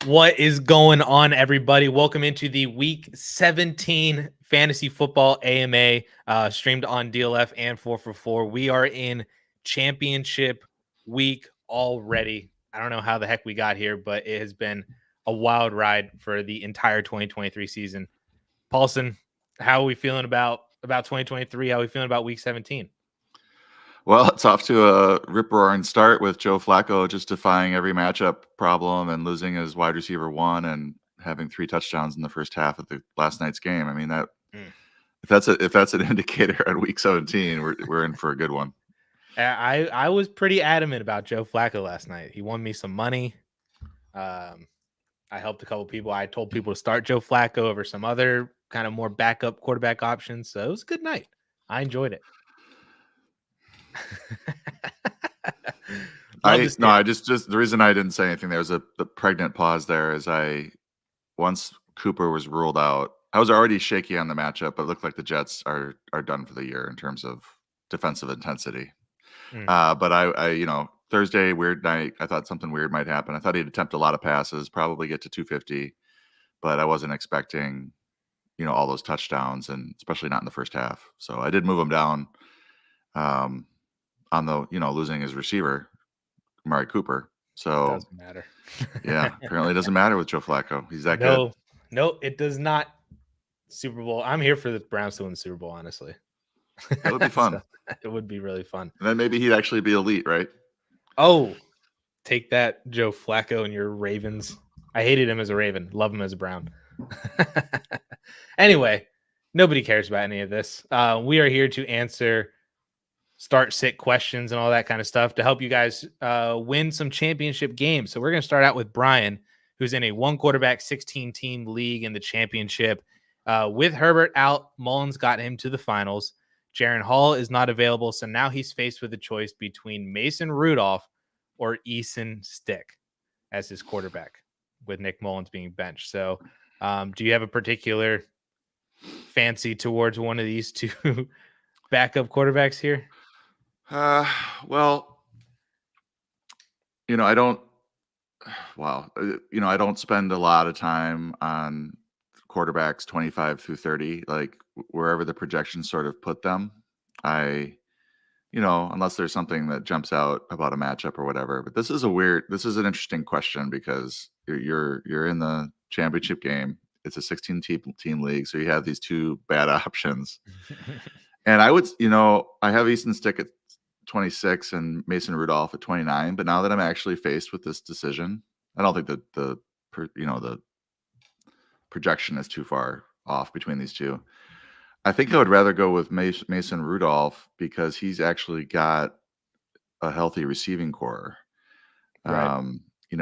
What is going on, everybody? Welcome into the Week 17 Fantasy Football AMA, streamed on DLF and 4for4. We are in championship week already. I don't know how the heck we got here, but it has been a wild ride for the entire 2023 season. Paulsen, how are we feeling about 2023? How are we feeling about Week 17? Well, it's off to a rip-roaring start with Joe Flacco just defying every matchup problem and losing his wide receiver one and having 3 touchdowns in the first half of the last night's game. I mean, that if that's an indicator on Week 17, we're in for a good one. I was pretty adamant about Joe Flacco last night. He won me some money. I helped a couple people. I told people to start Joe Flacco over some other kind of more backup quarterback options. So it was a good night. I enjoyed it. Just the reason I didn't say anything, there was the pregnant pause there as once Cooper was ruled out, I was already shaky on the matchup, but it looked like the Jets are done for the year in terms of defensive intensity. But I Thursday, weird night. I thought something weird might happen. I thought he'd attempt a lot of passes, probably get to 250, but I wasn't expecting, all those touchdowns, and especially not in the first half. So I did move him down on the, losing his receiver, Amari Cooper. So it doesn't matter. Yeah, apparently it doesn't matter with Joe Flacco. He's that good. No, it does not. Super Bowl. I'm here for the Browns to win the Super Bowl, honestly. That would be fun. It would be really fun. And then maybe he'd actually be elite, right? Oh, take that, Joe Flacco and your Ravens. I hated him as a Raven. Love him as a Brown. Anyway, nobody cares about any of this. We are here to answer start-sit questions and all that kind of stuff to help you guys win some championship games. So we're going to start out with Brian, who's in a 1-quarterback, 16-team league in the championship. With Herbert out, Mullins got him to the finals. Jaren Hall is not available, so now he's faced with a choice between Mason Rudolph or Easton Stick as his quarterback, with Nick Mullins being benched. So do you have a particular fancy towards one of these two backup quarterbacks here? Well, I don't spend a lot of time on quarterbacks 25 through 30, like wherever the projections sort of put them. Unless there's something that jumps out about a matchup or whatever. But this is an interesting question because you're in the championship game. It's a 16-team league, so you have these two bad options. And I have Easton Stick at 26 and Mason Rudolph at 29. But now that I'm actually faced with this decision, I don't think that the projection is too far off between these two. I think I would rather go with Mason Rudolph because he's actually got a healthy receiving core. Right.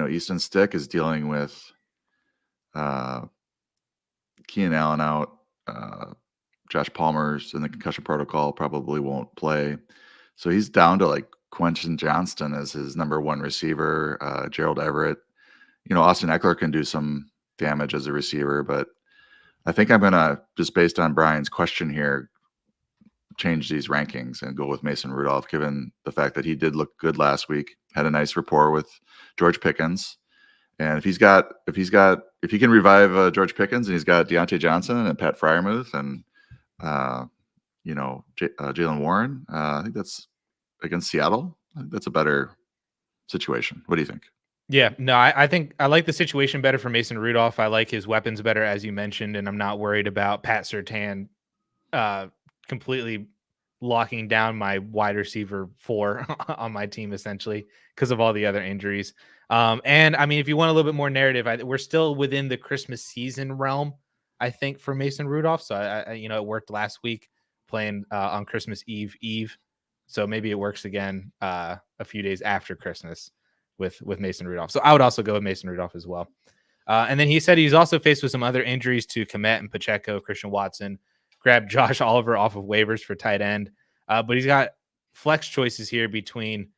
Easton Stick is dealing with Keenan Allen out. Josh Palmer's in the concussion protocol, probably won't play. So he's down to like Quentin Johnston as his number one receiver, Gerald Everett. Austin Eckler can do some damage as a receiver, but I think I'm going to, just based on Brian's question here, change these rankings and go with Mason Rudolph, given the fact that he did look good last week, had a nice rapport with George Pickens. And if he can revive George Pickens, and he's got Deontay Johnson and Pat Freiermuth and, Jalen Warren, I think that's against Seattle. I think that's a better situation. What do you think? Yeah, no, I think I like the situation better for Mason Rudolph. I like his weapons better, as you mentioned, and I'm not worried about Pat Surtain completely locking down my wide receiver 4 on my team, essentially, because of all the other injuries. And I mean, if you want a little bit more narrative, we're still within the Christmas season realm, I think, for Mason Rudolph. So it worked last week playing on Christmas Eve. So maybe it works again a few days after Christmas with Mason Rudolph. So I would also go with Mason Rudolph as well. And then he said he's also faced with some other injuries to Komet and Pacheco, Christian Watson. Grabbed Josh Oliver off of waivers for tight end. But he's got flex choices here between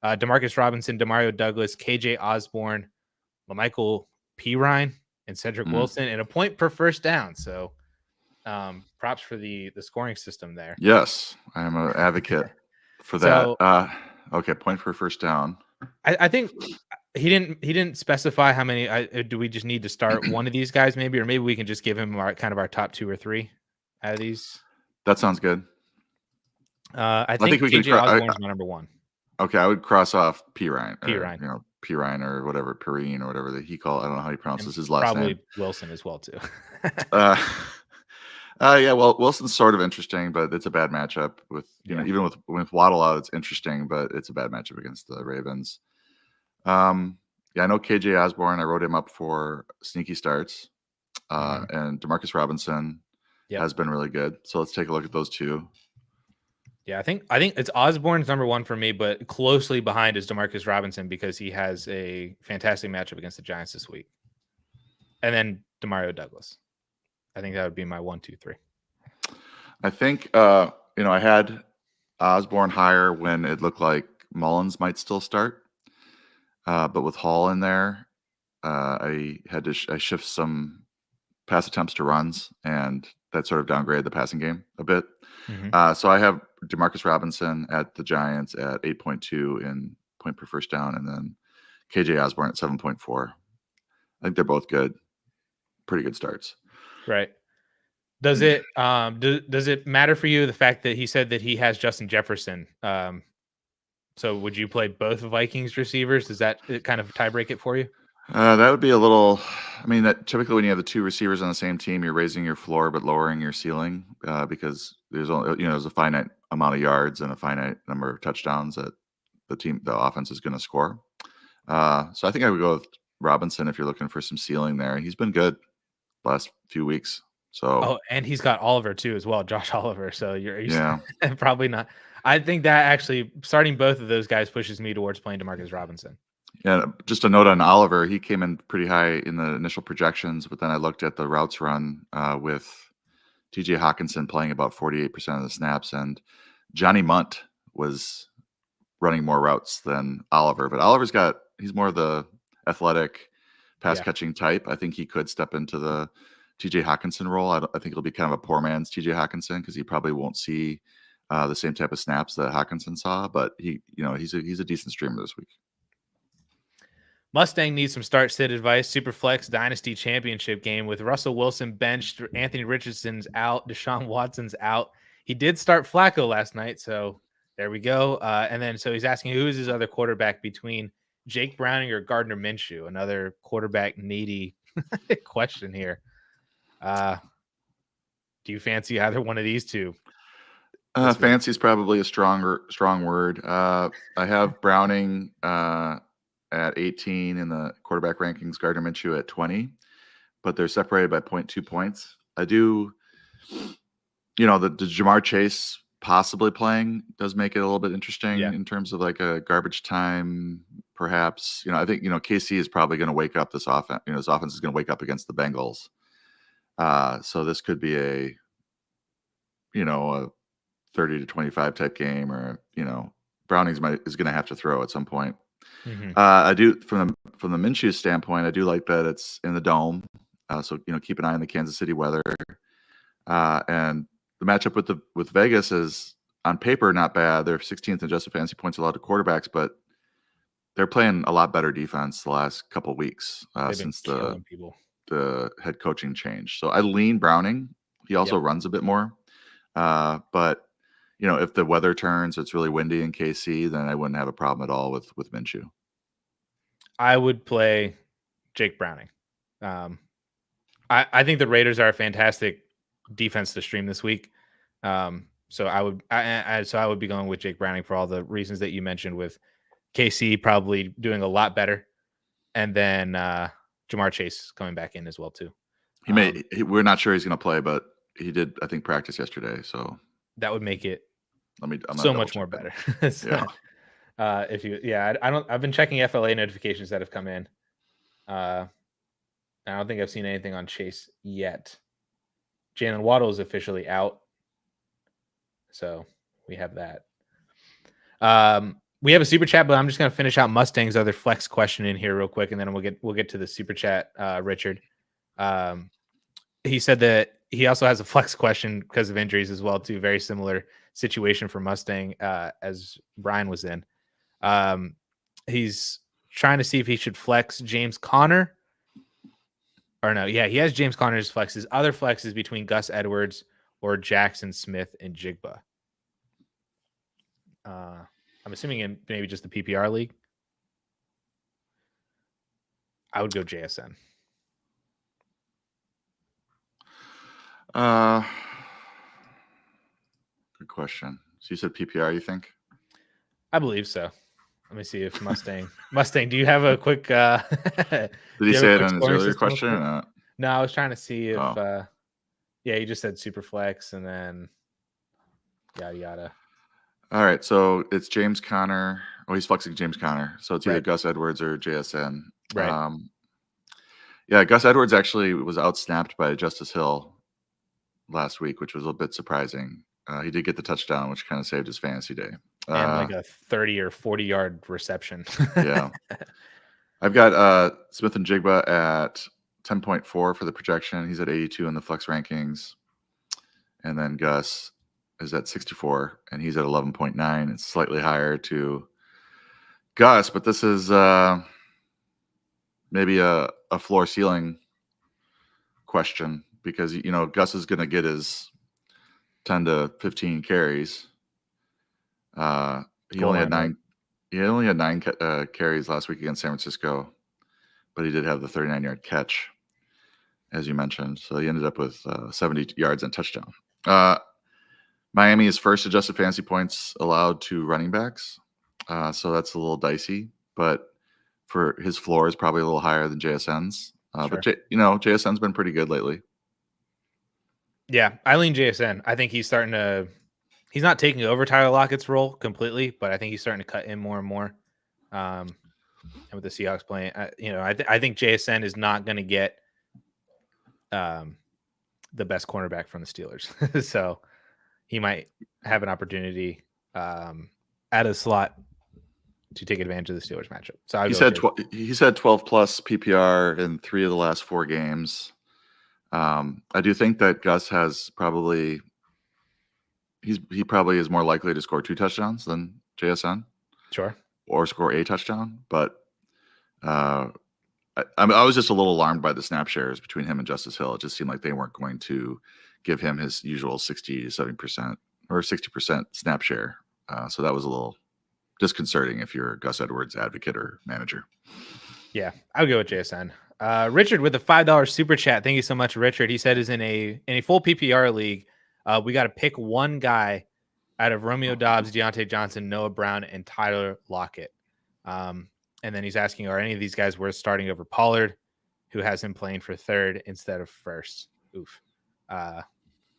Demarcus Robinson, Demario Douglas, KJ Osborne, LaMichael Pirine, and Cedric Wilson, and a point per first down. So props for the scoring system there. Yes, I am an advocate for that. Okay, point for first down. I think He didn't specify how many. Do we just need to start one of these guys maybe, or maybe we can just give him our top 2 or 3 out of these? That sounds good. I think we can. KJ Osborne's my number 1. Okay, I would cross off P. Ryan. P. Ryan. You know, P. Ryan or whatever, Perrine or whatever that he called. I don't know how he pronounces his last name. Probably Wilson as well too. Yeah, well, Wilson's sort of interesting, but it's a bad matchup with even with Waddle out, it's interesting, but it's a bad matchup against the Ravens. Yeah, I know KJ Osborne. I wrote him up for sneaky starts, and Demarcus Robinson has been really good. So let's take a look at those two. Yeah, I think it's Osborne's number 1 for me, but closely behind is Demarcus Robinson because he has a fantastic matchup against the Giants this week, and then Demario Douglas. I think that would be my 1, 2, 3. I think I had Osborne higher when it looked like Mullins might still start, but with Hall in there, I had to shift some pass attempts to runs, and that sort of downgraded the passing game a bit. So I have Demarcus Robinson at the Giants at 8.2 in point per first down, and then KJ Osborne at 7.4. I think they're both good, pretty good starts. Right. Does it does it matter for you the fact that he said that he has Justin Jefferson? So would you play both Vikings receivers? Does that kind of tie break it for you? That would be a little. I mean, that typically when you have the 2 receivers on the same team, you're raising your floor but lowering your ceiling because there's only there's a finite amount of yards and a finite number of touchdowns that the offense is going to score. So I think I would go with Robinson if you're looking for some ceiling there. He's been good last few weeks. So and he's got Oliver too as well, Josh Oliver. So you're yeah, probably not. I think that actually starting both of those guys pushes me towards playing Demarcus Robinson. Yeah, just a note on Oliver. He came in pretty high in the initial projections, but then I looked at the routes run with TJ Hawkinson playing about 48% of the snaps, and Johnny Munt was running more routes than Oliver. But he's more of the athletic pass catching type. I think he could step into the TJ Hawkinson role. I think it'll be kind of a poor man's TJ Hawkinson because he probably won't see the same type of snaps that Hawkinson saw. But he's a decent streamer this week. Mustang needs some start-sit advice. Superflex Dynasty Championship game with Russell Wilson benched, Anthony Richardson's out, Deshaun Watson's out. He did start Flacco last night, so there we go. And then so he's asking who is his other quarterback between Jake Browning or Gardner Minshew? Another quarterback needy question here. Do you fancy either one of these two? Fancy is probably a strong word. I have Browning at 18 in the quarterback rankings, Gardner Minshew at 20, but they're separated by 0.2 points. I do, the Jamar Chase possibly playing does make it a little bit interesting in terms of like a garbage time, perhaps. I think, KC is probably going to wake up this offense. This offense is going to wake up against the Bengals. So this could be a 30 to 25 type game, or, Browning's is going to have to throw at some point. I do from the Minshew standpoint, I do like that it's in the dome. So keep an eye on the Kansas City weather. And the matchup with Vegas is on paper not bad. They're 16th in adjusted fantasy points allowed to quarterbacks, but they're playing a lot better defense the last couple of weeks since the head coaching change. So I lean Browning. He also runs a bit more. But if the weather turns, it's really windy in KC, then I wouldn't have a problem at all with Minshew. I would play Jake Browning. I think the Raiders are a fantastic defense to stream this week. So I would be going with Jake Browning for all the reasons that you mentioned, with KC probably doing a lot better, and then Jamar Chase coming back in as well too. We're not sure he's going to play, but he did, I think, practice yesterday. So that would make it I'm so much more better. So, I've been checking FLA notifications that have come in. I don't think I've seen anything on Chase yet. Jalen Waddle is officially out, so we have that. We have a super chat, but I'm just going to finish out Mustang's other flex question in here real quick, and then we'll get to the super chat. Richard, he said that he also has a flex question because of injuries as well, too. Very similar situation for Mustang as Brian was in. He's trying to see if he should flex James Conner. Or no, yeah, he has James Conner as flex. His other flex is between Gus Edwards or Jackson Smith and Jigba. I'm assuming in maybe just the PPR league. I would go JSN. Good question. So you said PPR, you think? I believe so. Let me see if Mustang. Do you have a quick? Did he say it on his earlier question or not? No, I was trying to see if. Yeah, you just said super flex and then yada yada. All right, so it's James Conner. Oh, he's flexing James Conner. So it's either Gus Edwards or JSN. Right. Yeah, Gus Edwards actually was outsnapped by Justice Hill last week, which was a little bit surprising. He did get the touchdown, which kind of saved his fantasy day. And like a 30 or 40-yard reception. Yeah. I've got Smith and Jigba at 10.4 for the projection. He's at 82 in the flex rankings. And then Gus is at 64, and he's at 11.9. It's slightly higher to Gus, but this is maybe a floor ceiling question because, Gus is going to get his 10 to 15 carries. He only had 9 carries last week against San Francisco, but he did have the 39-yard catch, as you mentioned. So he ended up with 70 yards and touchdown. Miami is first adjusted fantasy points allowed to running backs. So that's a little dicey, but for his floor is probably a little higher than JSN's. Sure. But JSN's been pretty good lately. Yeah, I lean JSN. I think he's starting to. He's not taking over Tyler Lockett's role completely, but I think he's starting to cut in more and more. And with the Seahawks playing, I think JSN is not going to get the best cornerback from the Steelers, so he might have an opportunity at a slot to take advantage of the Steelers matchup. So he said 12 plus PPR in 3 of the last 4 games. I do think that Gus has probably he probably is more likely to score 2 touchdowns than JSN. Sure. Or score a touchdown, but I was just a little alarmed by the snap shares between him and Justice Hill. It just seemed like they weren't going to give him his usual 60 to 70% or 60% snap share. So that was a little disconcerting if you're a Gus Edwards advocate or manager. Yeah, I would go with JSN. Richard with a $5 super chat. Thank you so much, Richard. He said is in a full PPR league. We got to pick one guy out of Romeo Doubs, Deontay Johnson, Noah Brown, and Tyler Lockett. And then he's asking, are any of these guys worth starting over Pollard, who has him playing for third instead of first? Oof.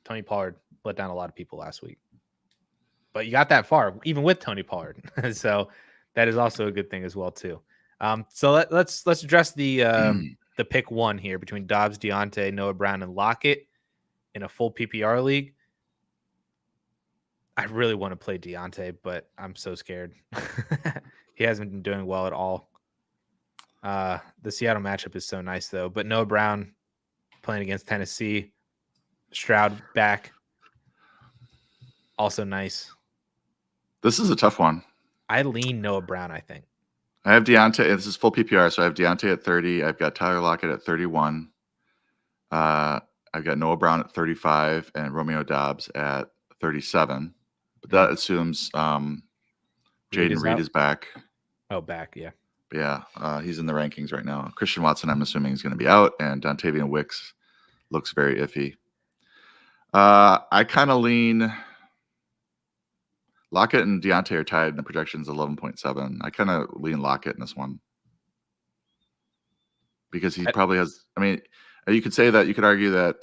Tony Pollard let down a lot of people last week. But you got that far, even with Tony Pollard. So that is also a good thing as well, too. So let's address the pick one here between Doubs, Deontay, Noah Brown, and Lockett in a full PPR league. I really want to play Deontay, but I'm so scared. He hasn't been doing well at all. The Seattle matchup is so nice, though. But Noah Brown playing against Tennessee. Stroud back. Also nice. This is a tough one. I lean Noah Brown, I think. I have Deontay. This is full PPR, so I have Deontay at 30. I've got Tyler Lockett at 31. I've got Noah Brown at 35 and Romeo Doubs at 37. But that assumes Jaden Reed is back. Oh, back, yeah. Yeah, he's in the rankings right now. Christian Watson, I'm assuming, is going to be out, and Dontavian Wicks looks very iffy. I kind of lean Lockett and Deontay are tied in the projections 11.7. I kind of lean Lockett in this one because he probably has. I mean, you could say that. You could argue that.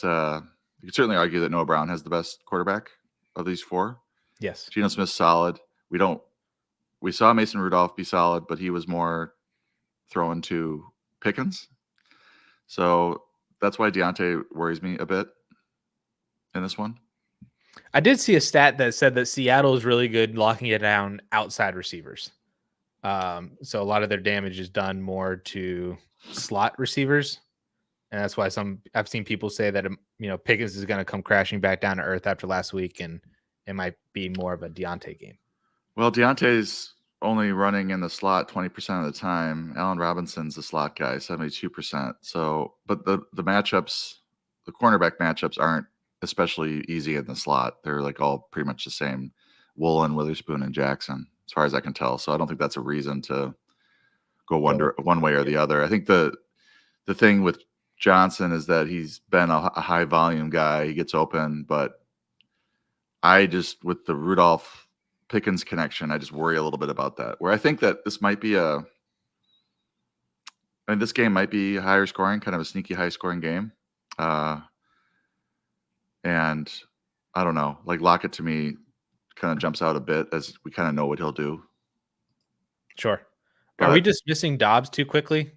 You could certainly argue that Noah Brown has the best quarterback of these 4. Yes, Geno Smith's solid. We saw Mason Rudolph be solid, but he was more thrown to Pickens. So that's why Deontay worries me a bit in this one. I did see a stat that said that Seattle is really good locking it down outside receivers. So a lot of their damage is done more to slot receivers. And that's why I've seen people say that, Pickens is going to come crashing back down to earth after last week, and it might be more of a Deontay game. Well, Deontay's only running in the slot 20% of the time. Allen Robinson's the slot guy, 72%. So, but the matchups, the cornerback matchups aren't especially easy in the slot. They're like all pretty much the same. Woolen, Witherspoon, and Jackson, as far as I can tell. So I don't think that's a reason to go one way or the other. I think the thing with Johnson is that he's been a high volume guy. He gets open, but I just, with the Rudolph Pickens connection, I just worry a little bit about that. Where I think that this might be this game might be higher scoring, kind of a sneaky high scoring game. And I don't know, like Lockett to me kind of jumps out a bit as we kind of know what he'll do. Sure. Are we dismissing Dobbs too quickly?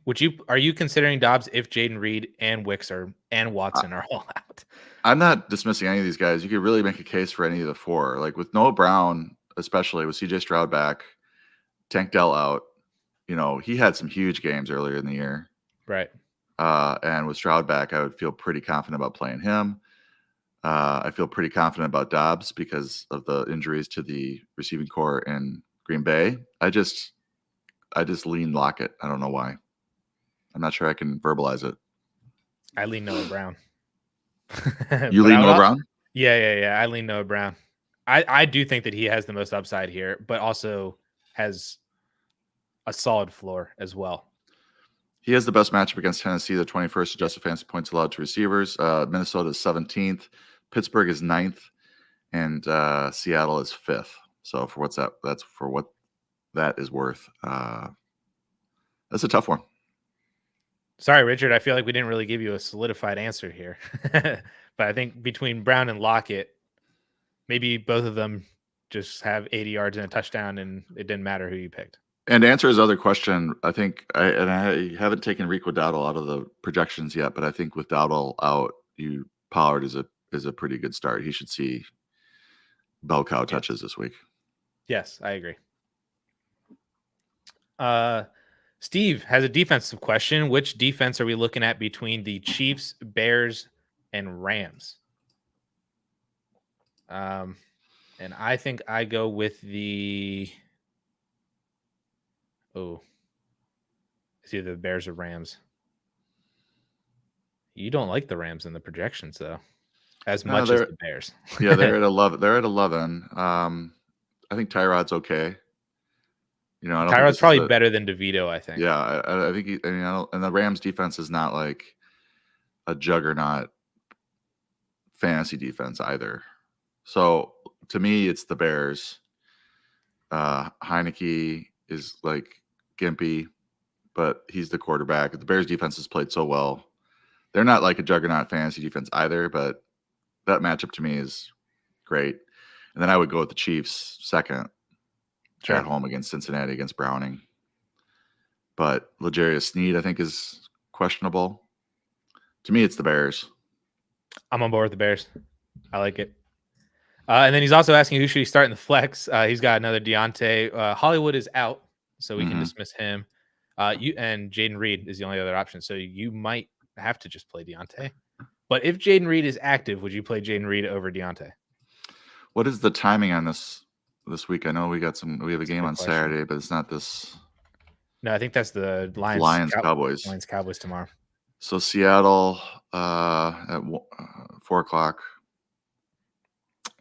Are you considering Dobbs if Jaden Reed and Wicks and Watson are all out? I'm not dismissing any of these guys. You could really make a case for any of the four. Like with Noah Brown, especially with CJ Stroud back, Tank Dell out, he had some huge games earlier in the year. Right. And with Stroud back, I would feel pretty confident about playing him. I feel pretty confident about Dobbs because of the injuries to the receiving core in Green Bay. I just lean Lockett. I don't know why. I'm not sure I can verbalize it. I lean Noah Brown. You lean Noah Brown? Yeah. I lean Noah Brown. I do think that he has the most upside here, but also has a solid floor as well. He has the best matchup against Tennessee, the 21st adjusted fantasy points allowed to receivers. Minnesota is 17th. Pittsburgh is 9th. And Seattle is 5th. So for that's for what that is worth. That's a tough one. Sorry, Richard. I feel like we didn't really give you a solidified answer here. But I think between Brown and Lockett, maybe both of them just have 80 yards and a touchdown, and it didn't matter who you picked. And to answer his other question, I think I haven't taken Rico Dowdle out of the projections yet, but I think with Dowdle out, Pollard is a pretty good start. He should see bell cow touches this week. Yes, I agree. Steve has a defensive question. Which defense are we looking at between the Chiefs, Bears, and Rams? And I think I go with it's either the Bears or Rams. You don't like the Rams in the projections, though, as much as the Bears. Yeah, they're at 11. They're at 11. I think Tyrod's okay. Tyrod's probably better than DeVito, I think. Yeah, I think and the Rams defense is not like a juggernaut fantasy defense either. So to me, it's the Bears. Heineke is like gimpy, but he's the quarterback. The Bears defense has played so well. They're not like a juggernaut fantasy defense either, but that matchup to me is great. And then I would go with the Chiefs second. Sure. At home against Cincinnati, against Browning. But L'Jarius Sneed, I think, is questionable. To me, it's the Bears. I'm on board with the Bears. I like it. And then he's also asking who should he start in the flex. He's got another Deontay. Hollywood is out, so we can dismiss him. And Jaden Reed is the only other option. So you might have to just play Deontay. But if Jaden Reed is active, would you play Jaden Reed over Deontay? What is the timing on this week? I know we have a game on Saturday, but it's not this. No, I think that's the Lions Cowboys. Lions Cowboys tomorrow. So Seattle at 4:00.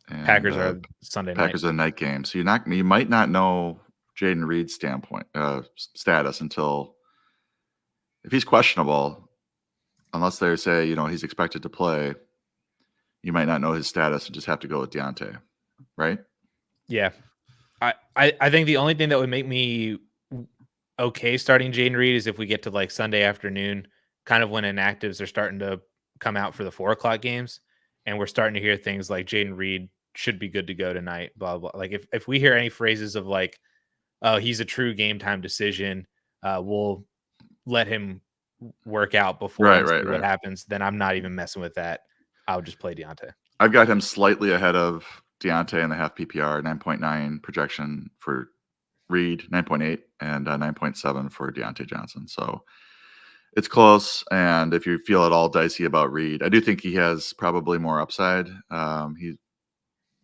And Packers are Sunday night. Packers are the night game. So you might not know Jaden Reed's status until if he's questionable, unless they say he's expected to play. You might not know his status and just have to go with Deontay, right? Yeah. I think the only thing that would make me okay starting Jaden Reed is if we get to like Sunday afternoon, kind of when inactives are starting to come out for the 4:00 games, and we're starting to hear things like Jaden Reed should be good to go tonight, blah, blah. Like if we hear any phrases of like, oh, he's a true game time decision, we'll let him work out before what happens, then I'm not even messing with that. I would just play Deontay. I've got him slightly ahead of Deontay in the half PPR, 9.9 projection for Reed, 9.8, and 9.7 for Deontay Johnson. So it's close. And if you feel at all dicey about Reed, I do think he has probably more upside.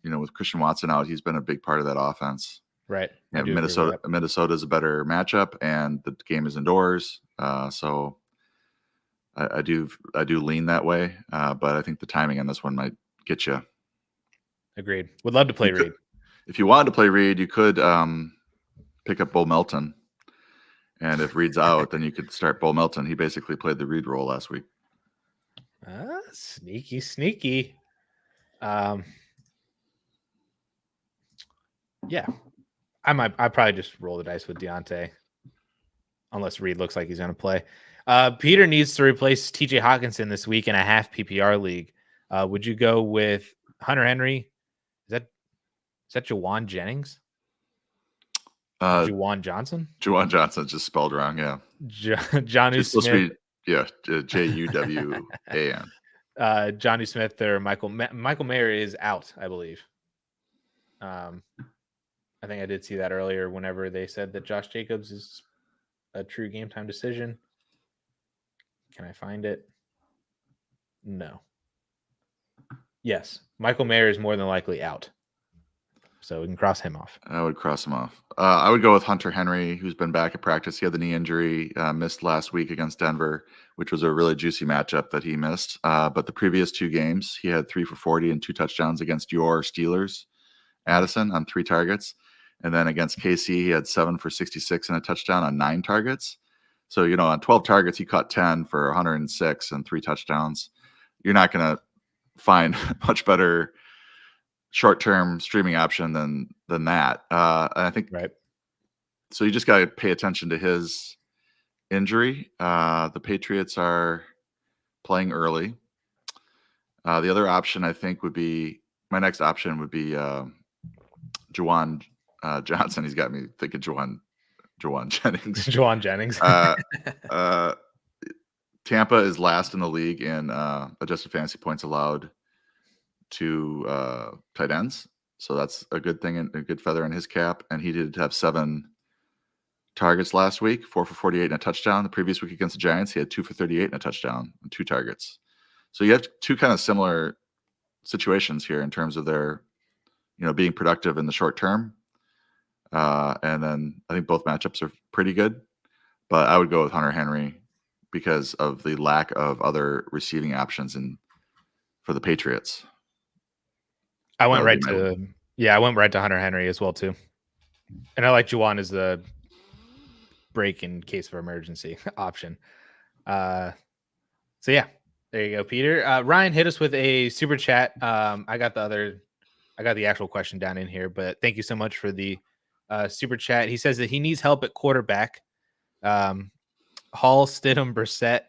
With Christian Watson out, he's been a big part of that offense. Right. Yeah, Minnesota's a better matchup, and the game is indoors. So I do lean that way. But I think the timing on this one might get you. Agreed. Would love to play Reed. If you wanted to play Reed, you could pick up Bo Melton. And if Reed's out, then you could start Bo Melton. He basically played the Reed role last week. Sneaky. Yeah. I probably just roll the dice with Deontay, unless Reed looks like he's going to play. Peter needs to replace TJ Hawkinson this week in a half PPR league. Would you go with Hunter Henry? Is that Juwan Jennings? Juwan Johnson? Juwan Johnson, just spelled wrong, yeah. Jonnu Smith. Juwan. Jonnu Smith or Michael Mayer is out, I believe. I think I did see that earlier whenever they said that Josh Jacobs is a true game time decision. Can I find it? No. Yes. Michael Mayer is more than likely out. So we can cross him off. I would cross him off. I would go with Hunter Henry, who's been back at practice. He had the knee injury, missed last week against Denver, which was a really juicy matchup that he missed. But the previous 2 games, he had 3 for 40 and 2 touchdowns against your Steelers, Addison, on 3 targets. And then against KC, he had 7 for 66 and a touchdown on 9 targets. So, on 12 targets, he caught 10 for 106 and 3 touchdowns. You're not going to find much better short-term streaming option than that. And I think right. So you just got to pay attention to his injury. The Patriots are playing early. The other option I think would be my next option would be Juwan Johnson. He's got me thinking Juwan Jennings. Juwan Jennings. Tampa is last in the league in adjusted fantasy points allowed to tight ends. So that's a good thing and a good feather in his cap. And he did have 7 targets last week, 4 for 48 and a touchdown. The previous week against the Giants, he had 2 for 38 and a touchdown and 2 targets. So you have 2 kind of similar situations here in terms of their, being productive in the short term. And then I think both matchups are pretty good, but I would go with Hunter Henry because of the lack of other receiving options for the Patriots. I went right to Hunter Henry as well too. And I like Juwan as the break in case of emergency option. So yeah, there you go, Peter. Ryan hit us with a super chat. I got the actual question down in here, but thank you so much for the super chat. He says that he needs help at quarterback. Hall, Stidham, Brissett,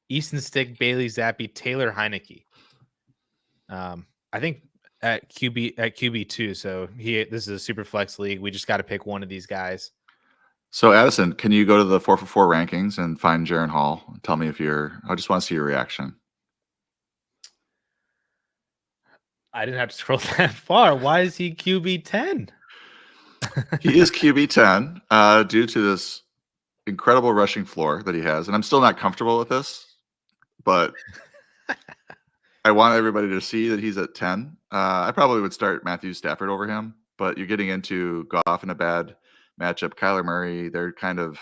Easton Stick, Bailey Zappi, Taylor Heineke. I think at QB 2. So this is a super flex league. We just got to pick one of these guys. So Addison, can you go to the 4for4 rankings and find Jaren Hall? And tell me I just want to see your reaction. I didn't have to scroll that far. Why is he QB 10? He is QB 10 due to this incredible rushing floor that he has. And I'm still not comfortable with this, but I want everybody to see that he's at 10. I probably would start Matthew Stafford over him, but you're getting into Goff in a bad matchup. Kyler Murray, they're kind of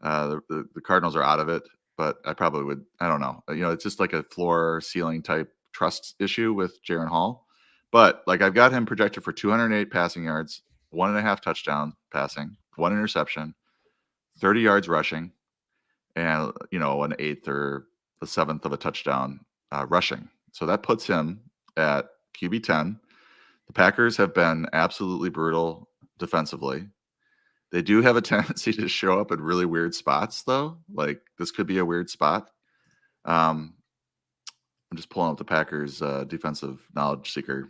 the Cardinals are out of it, but I probably would. I don't know. It's just like a floor ceiling type trust issue with Jaren Hall. But I've got him projected for 208 passing yards, 1.5 touchdowns passing, 1 interception, 30 yards rushing, and an 8th or the 7th of a touchdown rushing. So that puts him at QB 10. The Packers have been absolutely brutal defensively. They do have a tendency to show up at really weird spots, though. This could be a weird spot. I'm just pulling up the Packers' defensive knowledge seeker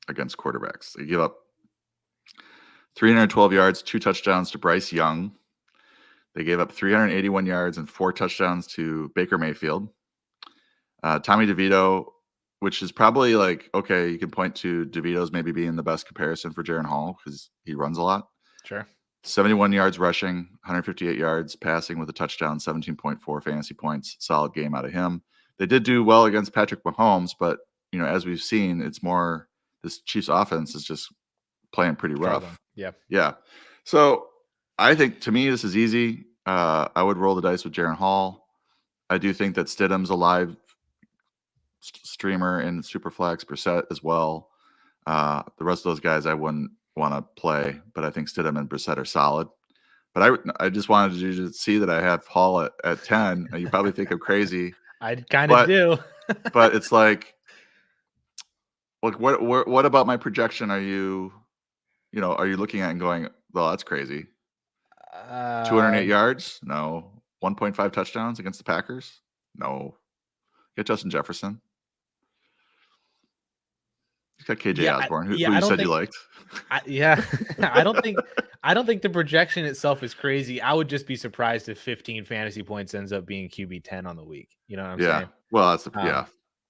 against quarterbacks. They give up 312 yards, 2 touchdowns to Bryce Young. They gave up 381 yards and 4 touchdowns to Baker Mayfield. Tommy DeVito, which is probably okay, you can point to DeVito's maybe being the best comparison for Jaren Hall because he runs a lot. Sure. 71 yards rushing, 158 yards passing with a touchdown, 17.4 fantasy points. Solid game out of him. They did do well against Patrick Mahomes, but as we've seen, it's more this Chiefs offense is just playing pretty rough. Yeah. Yeah. So I think to me this is easy. I would roll the dice with Jaren Hall. I do think that Stidham's a live streamer in Superflex, Brissett as well. The rest of those guys I wouldn't want to play, but I think Stidham and Brissett are solid. But I just wanted you to see that I have Hall at 10. You probably think I'm crazy. I kind of do. But it's like what about my projection are you looking at and going, well, that's crazy. 208 yards? No. 1.5 touchdowns against the Packers? No. Get Justin Jefferson. He's got KJ Osborne, who you said you liked. I don't think the projection itself is crazy. I would just be surprised if 15 fantasy points ends up being QB 10 on the week. You know what I'm saying? Well,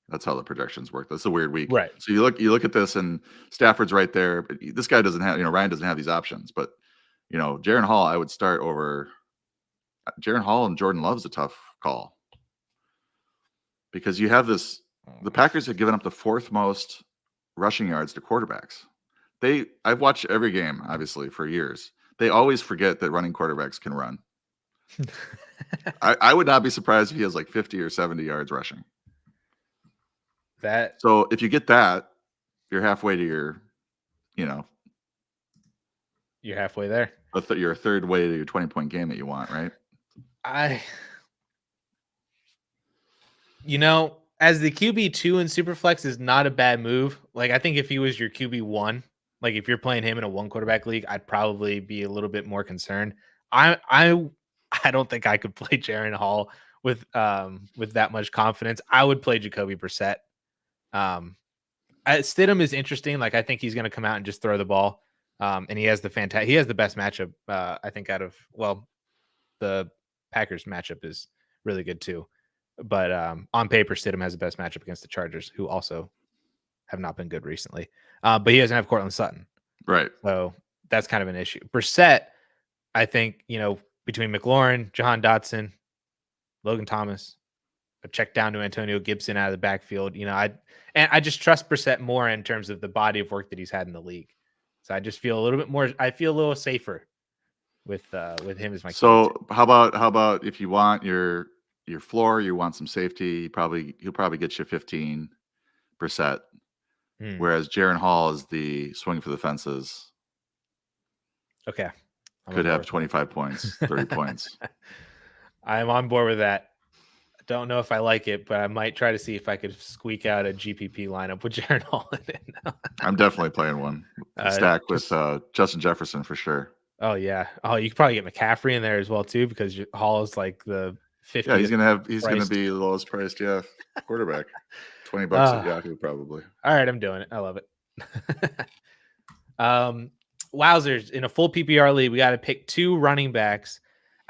that's how the projections work. That's a weird week. Right. So you look at this and Stafford's right there, but this guy doesn't have, Ryan doesn't have these options, but Jaren Hall, I would start over Jaren Hall, and Jordan Love's a tough call because you have this, the Packers have given up the fourth most rushing yards to quarterbacks. I've watched every game, obviously, for years. They always forget that running quarterbacks can run. I would not be surprised if he has like 50 or 70 yards rushing. So if you get that, you're halfway to your, you're halfway there. You're a third way to your 20-point game that you want, right? As the QB2 in Superflex is not a bad move. Like, I think if he was your QB1, like if you're playing him in a one quarterback league, I'd probably be a little bit more concerned. I don't think I could play Jaren Hall with that much confidence. I would play Jacoby Brissett. Stidham is interesting. Like, I think he's going to come out and just throw the ball. And he has the best matchup. I think the Packers matchup is really good too. But on paper, Stidham has the best matchup against the Chargers, who also have not been good recently. But he doesn't have Cortland Sutton. Right. So that's kind of an issue. Brissett, I think, between McLaurin, Jahan Dotson, Logan Thomas, a check down to Antonio Gibson out of the backfield. I just trust Brissett more in terms of the body of work that he's had in the league. So I just feel a little bit more. I feel a little safer with him as my. So how about if you want your floor, you want some safety, he'll probably get you 15 Brissett, whereas Jaren Hall is the swing for the fences. Okay, could have 25 points, 30 points. I'm on board with that. I don't know if I like it, but I might try to see if I could squeak out a GPP lineup with Jaren Hall in it. I'm definitely playing one stack with Justin Jefferson for sure. Oh yeah. Oh, you could probably get McCaffrey in there as well too, because Hall is like the 50. Yeah, he's gonna be the lowest priced quarterback. $20 at Yahoo probably. All right, I'm doing it. I love it. Wowzers, in a full PPR league, we got to pick two running backs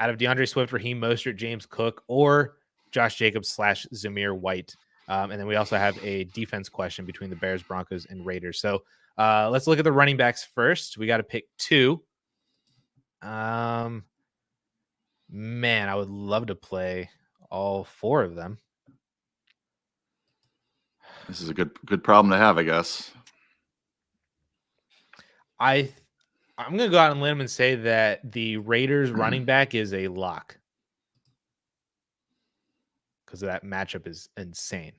out of DeAndre Swift, Raheem Mostert, James Cook, or Josh Jacobs / Zamir White. And then we also have a defense question between the Bears, Broncos, and Raiders. So let's look at the running backs first. We got to pick two. Man, I would love to play all four of them. This is a good problem to have, I guess. I'm going to go out on a limb and say that the Raiders running back is a lock because that matchup is insane.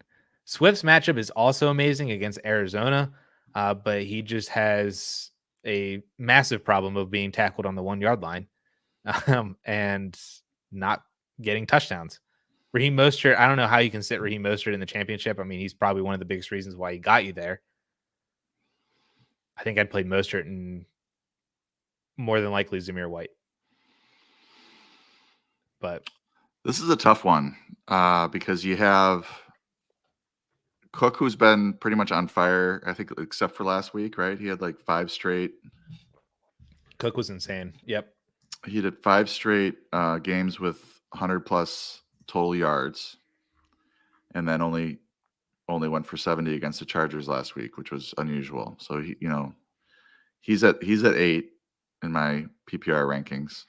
Swift's matchup is also amazing against Arizona, but he just has a massive problem of being tackled on the 1 yard line and not getting touchdowns. Raheem Mostert, I don't know how you can sit Raheem Mostert in the championship. I mean, he's probably one of the biggest reasons why he got you there. I think I'd play Mostert and more than likely Zamir White. But this is a tough one because you have Cook, who's been pretty much on fire, I think, except for last week, right? He had like 5 straight. Cook was insane. Yep. He did 5 straight games with 100+ total yards, and then only went for 70 against the Chargers last week, which was unusual. So he's at 8 in my PPR rankings.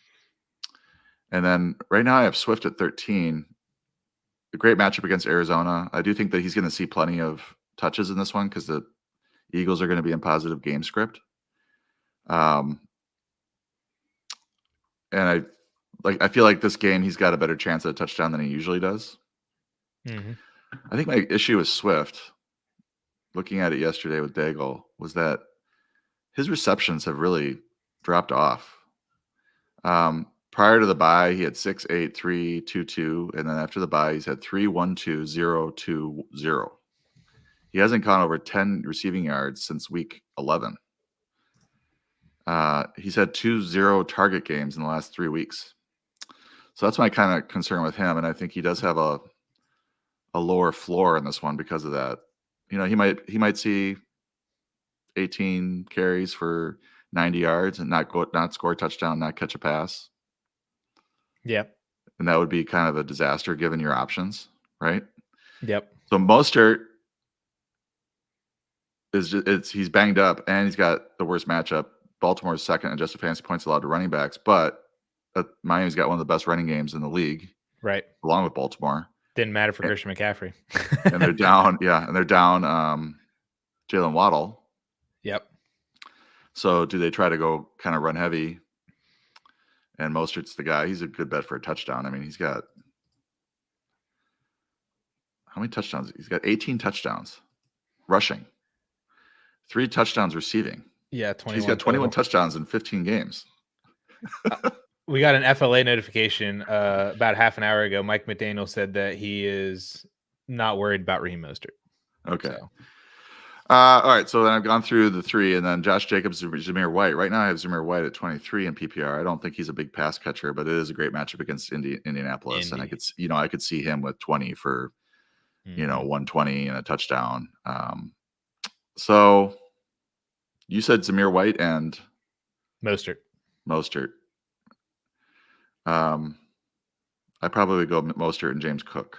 And then right now I have Swift at 13. A great matchup against Arizona. I do think that he's going to see plenty of touches in this one because the Eagles are going to be in positive game script. And I feel like this game he's got a better chance at a touchdown than he usually does. Mm-hmm. I think my issue with Swift, looking at it yesterday with Daigle, was that his receptions have really dropped off. Prior to the bye, he had 6, 8, 3, 2, 2, and then after the bye, he's had 3, 1, 2, 0, 2, 0. He hasn't gone over 10 receiving yards since week 11. He's had 2 0 target games in the last 3 weeks. So that's my kind of concern with him, and I think he does have a lower floor in this one because of that. You know, he might see 18 carries for 90 yards and not score a touchdown, not catch a pass. Yep. And that would be kind of a disaster given your options, right? Yep. So Mostert he's banged up and he's got the worst matchup. Baltimore's second adjusted fantasy points allowed to running backs, but Miami's got one of the best running games in the league, right? Along with Baltimore. Didn't matter for Christian McCaffrey. And they're down, and they're down Jalen Waddle. Yep. So do they try to go kind of run heavy? And Mostert's the guy. He's a good bet for a touchdown. I mean, he's got how many touchdowns? He's got 18 touchdowns rushing, 3 touchdowns receiving. Yeah, 21. He's got 21 touchdowns in 15 games. We got an FLA notification about half an hour ago. Mike McDaniel said that he is not worried about Raheem Mostert. Okay. So. All right. So then I've gone through the 3, and then Josh Jacobs, Zamir White. Right now I have Zamir White at 23 in PPR. I don't think he's a big pass catcher, but it is a great matchup against Indianapolis. And I could see him with 20 for, 120 and a touchdown. So you said Zamir White and Mostert. I probably would go Mostert and James Cook.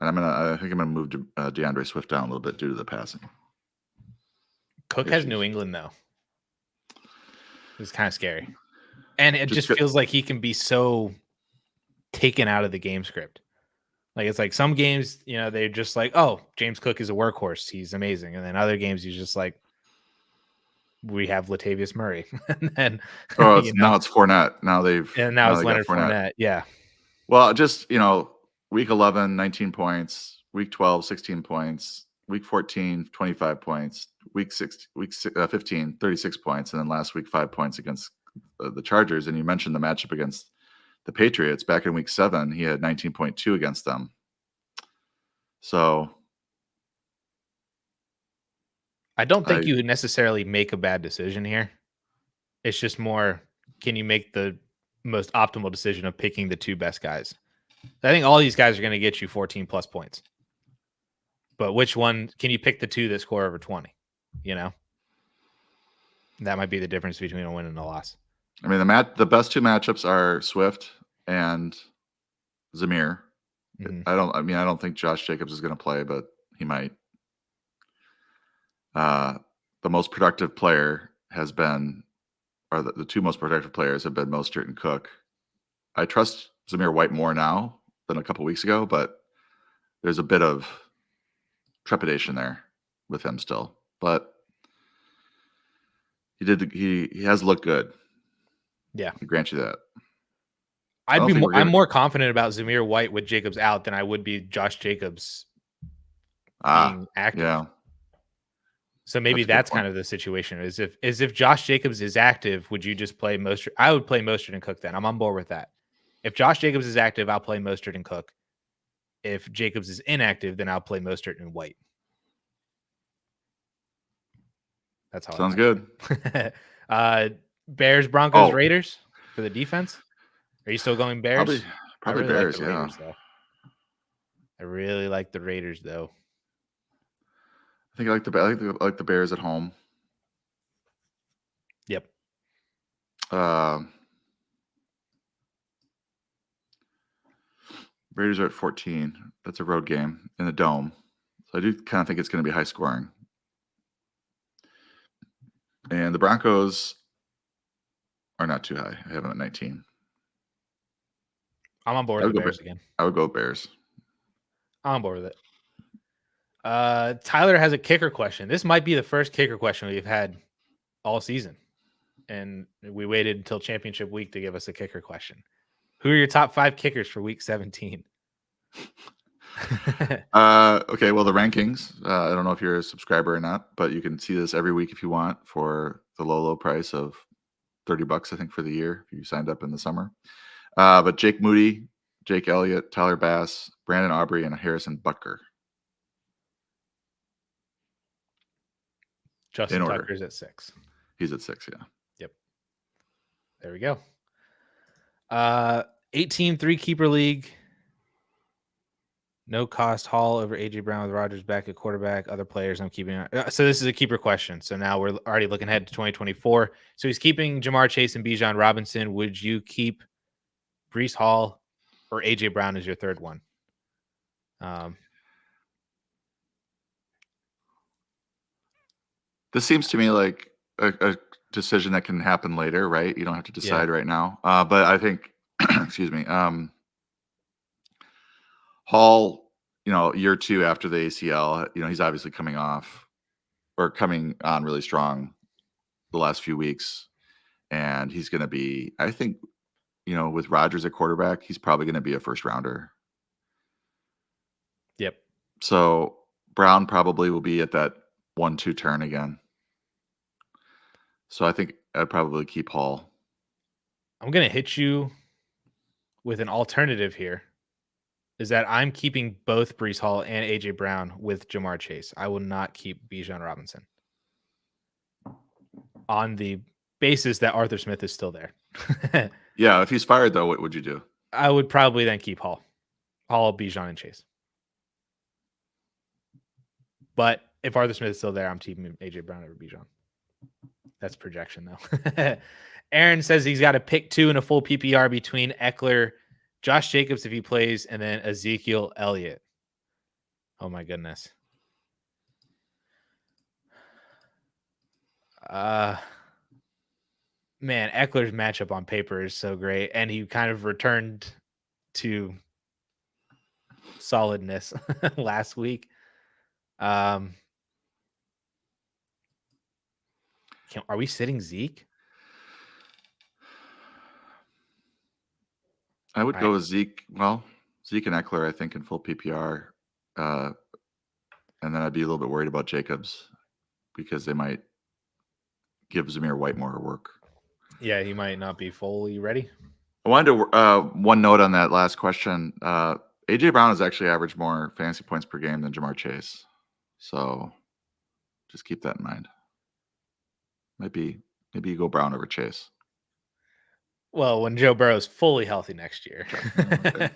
And I think I'm gonna move DeAndre Swift down a little bit due to the passing. Cook has New England though. It's kind of scary. And it just feels like he can be so taken out of the game script. Like it's like some games, they're just like, oh, James Cook is a workhorse. He's amazing. And then other games he's just like, we have Latavius Murray. And then now it's Fournette. Now it's Leonard Fournette. Yeah. Well, just week 11, 19 points, week 12, 16 points, week 14, 25 points, week 15, 36 points, and then last week 5 points against the Chargers. And you mentioned the matchup against the Patriots back in week 7, he had 19.2 against them. So I don't think you would necessarily make a bad decision here. It's just more, can you make the most optimal decision of picking the 2 best guys? I think all these guys are going to get you 14 plus points. But which one can you pick the 2 that score over 20? That might be the difference between a win and a loss. I mean, the best 2 matchups are Swift and Zamir. Mm-hmm. I don't think Josh Jacobs is going to play, but he might. The most productive player the 2 most productive players have been Mostert and Cook. I trust Zamir White more now than a couple weeks ago, but there's a bit of trepidation there with him still. But he has looked good. Yeah, I grant you that. I'm more confident about Zamir White with Jacobs out than I would be Josh Jacobs being active. Yeah. So maybe that's kind of the situation. Is if Josh Jacobs is active, would you just play Mostert? I would play Mostert and Cook then. I'm on board with that. If Josh Jacobs is active, I'll play Mostert and Cook. If Jacobs is inactive, then I'll play Mostert and White. That's how. Sounds good. Bears, Broncos, Raiders for the defense. Are you still going Bears? Probably Bears. Like Raiders, though. I really like the Raiders, though. I think I like the Bears at home. Yep. Raiders are at 14. That's a road game in the Dome. So I do kind of think it's going to be high scoring. And the Broncos are not too high. I have them at 19. I'm on board with the Bears again. I would go Bears. I'm on board with it. Tyler has a kicker question. This might be the first kicker question we've had all season. and we waited until championship week to give us a kicker question. Who are your top 5 kickers for week 17? Okay, well, the rankings. I don't know if you're a subscriber or not, but you can see this every week if you want for the low price of $30, I think, for the year if you signed up in the summer. But Jake Moody, Jake Elliott, Tyler Bass, Brandon Aubrey, and Harrison Butker. Justin Tucker's at 6. He's at 6, yeah. Yep. There we go. 18 3-keeper league. No cost Hall over AJ Brown with Rodgers back at quarterback. Other players I'm keeping. So this is a keeper question. So now we're already looking ahead to 2024. So he's keeping Jamar Chase and Bijan Robinson. Would you keep Breece Hall or AJ Brown as your third one? This seems to me like a decision that can happen later, right? You don't have to decide right now. But I think, excuse me, Hall, year 2 after the ACL, he's obviously coming on really strong the last few weeks. And he's going to be, I think, with Rodgers at quarterback, he's probably going to be a first rounder. Yep. So Brown probably will be at that 1-2 turn again. So I think I'd probably keep Hall. I'm going to hit you with an alternative here. Is that I'm keeping both Breece Hall and AJ Brown with Jamar Chase. I will not keep Bijan Robinson on the basis that Arthur Smith is still there. Yeah, if he's fired though, what would you do? I would probably then keep Hall, Bijan, and Chase. But if Arthur Smith is still there, I'm keeping AJ Brown over Bijan. That's projection though. Aaron says he's got to pick 2 in a full PPR between Eckler, Josh Jacobs if he plays, and then Ezekiel Elliott. Oh my goodness. Man, Eckler's matchup on paper is so great, and he kind of returned to solidness last week. Are we sitting Zeke? I would go with Zeke. Well, Zeke and Eckler, I think, in full PPR. And then I'd be a little bit worried about Jacobs because they might give Zamir White more work. Yeah, he might not be fully ready. I wanted to one note on that last question. AJ Brown has actually averaged more fantasy points per game than Jamar Chase. So just keep that in mind. Maybe you go Brown over Chase. Well, when Joe Burrow's fully healthy next year. Okay.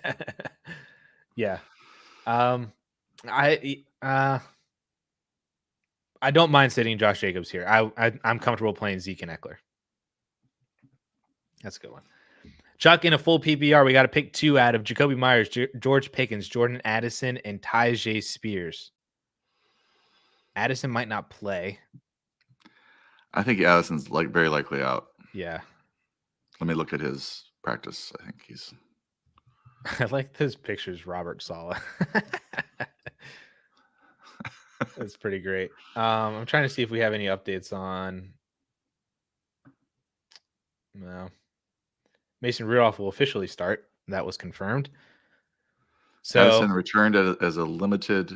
Yeah. I don't mind sitting Josh Jacobs here. I'm comfortable playing Zeke and Eckler. That's a good one. Chuck, in a full PPR, we got to pick 2 out of Jacoby Myers, George Pickens, Jordan Addison, and Tyjae Spears. Addison might not play. I think Addison's very likely out. Yeah. Let me look at his practice. I think he's. I like those pictures, Robert Saleh. That's pretty great. I'm trying to see if we have any updates on. No. Mason Rudolph will officially start. That was confirmed. So Addison returned as a limited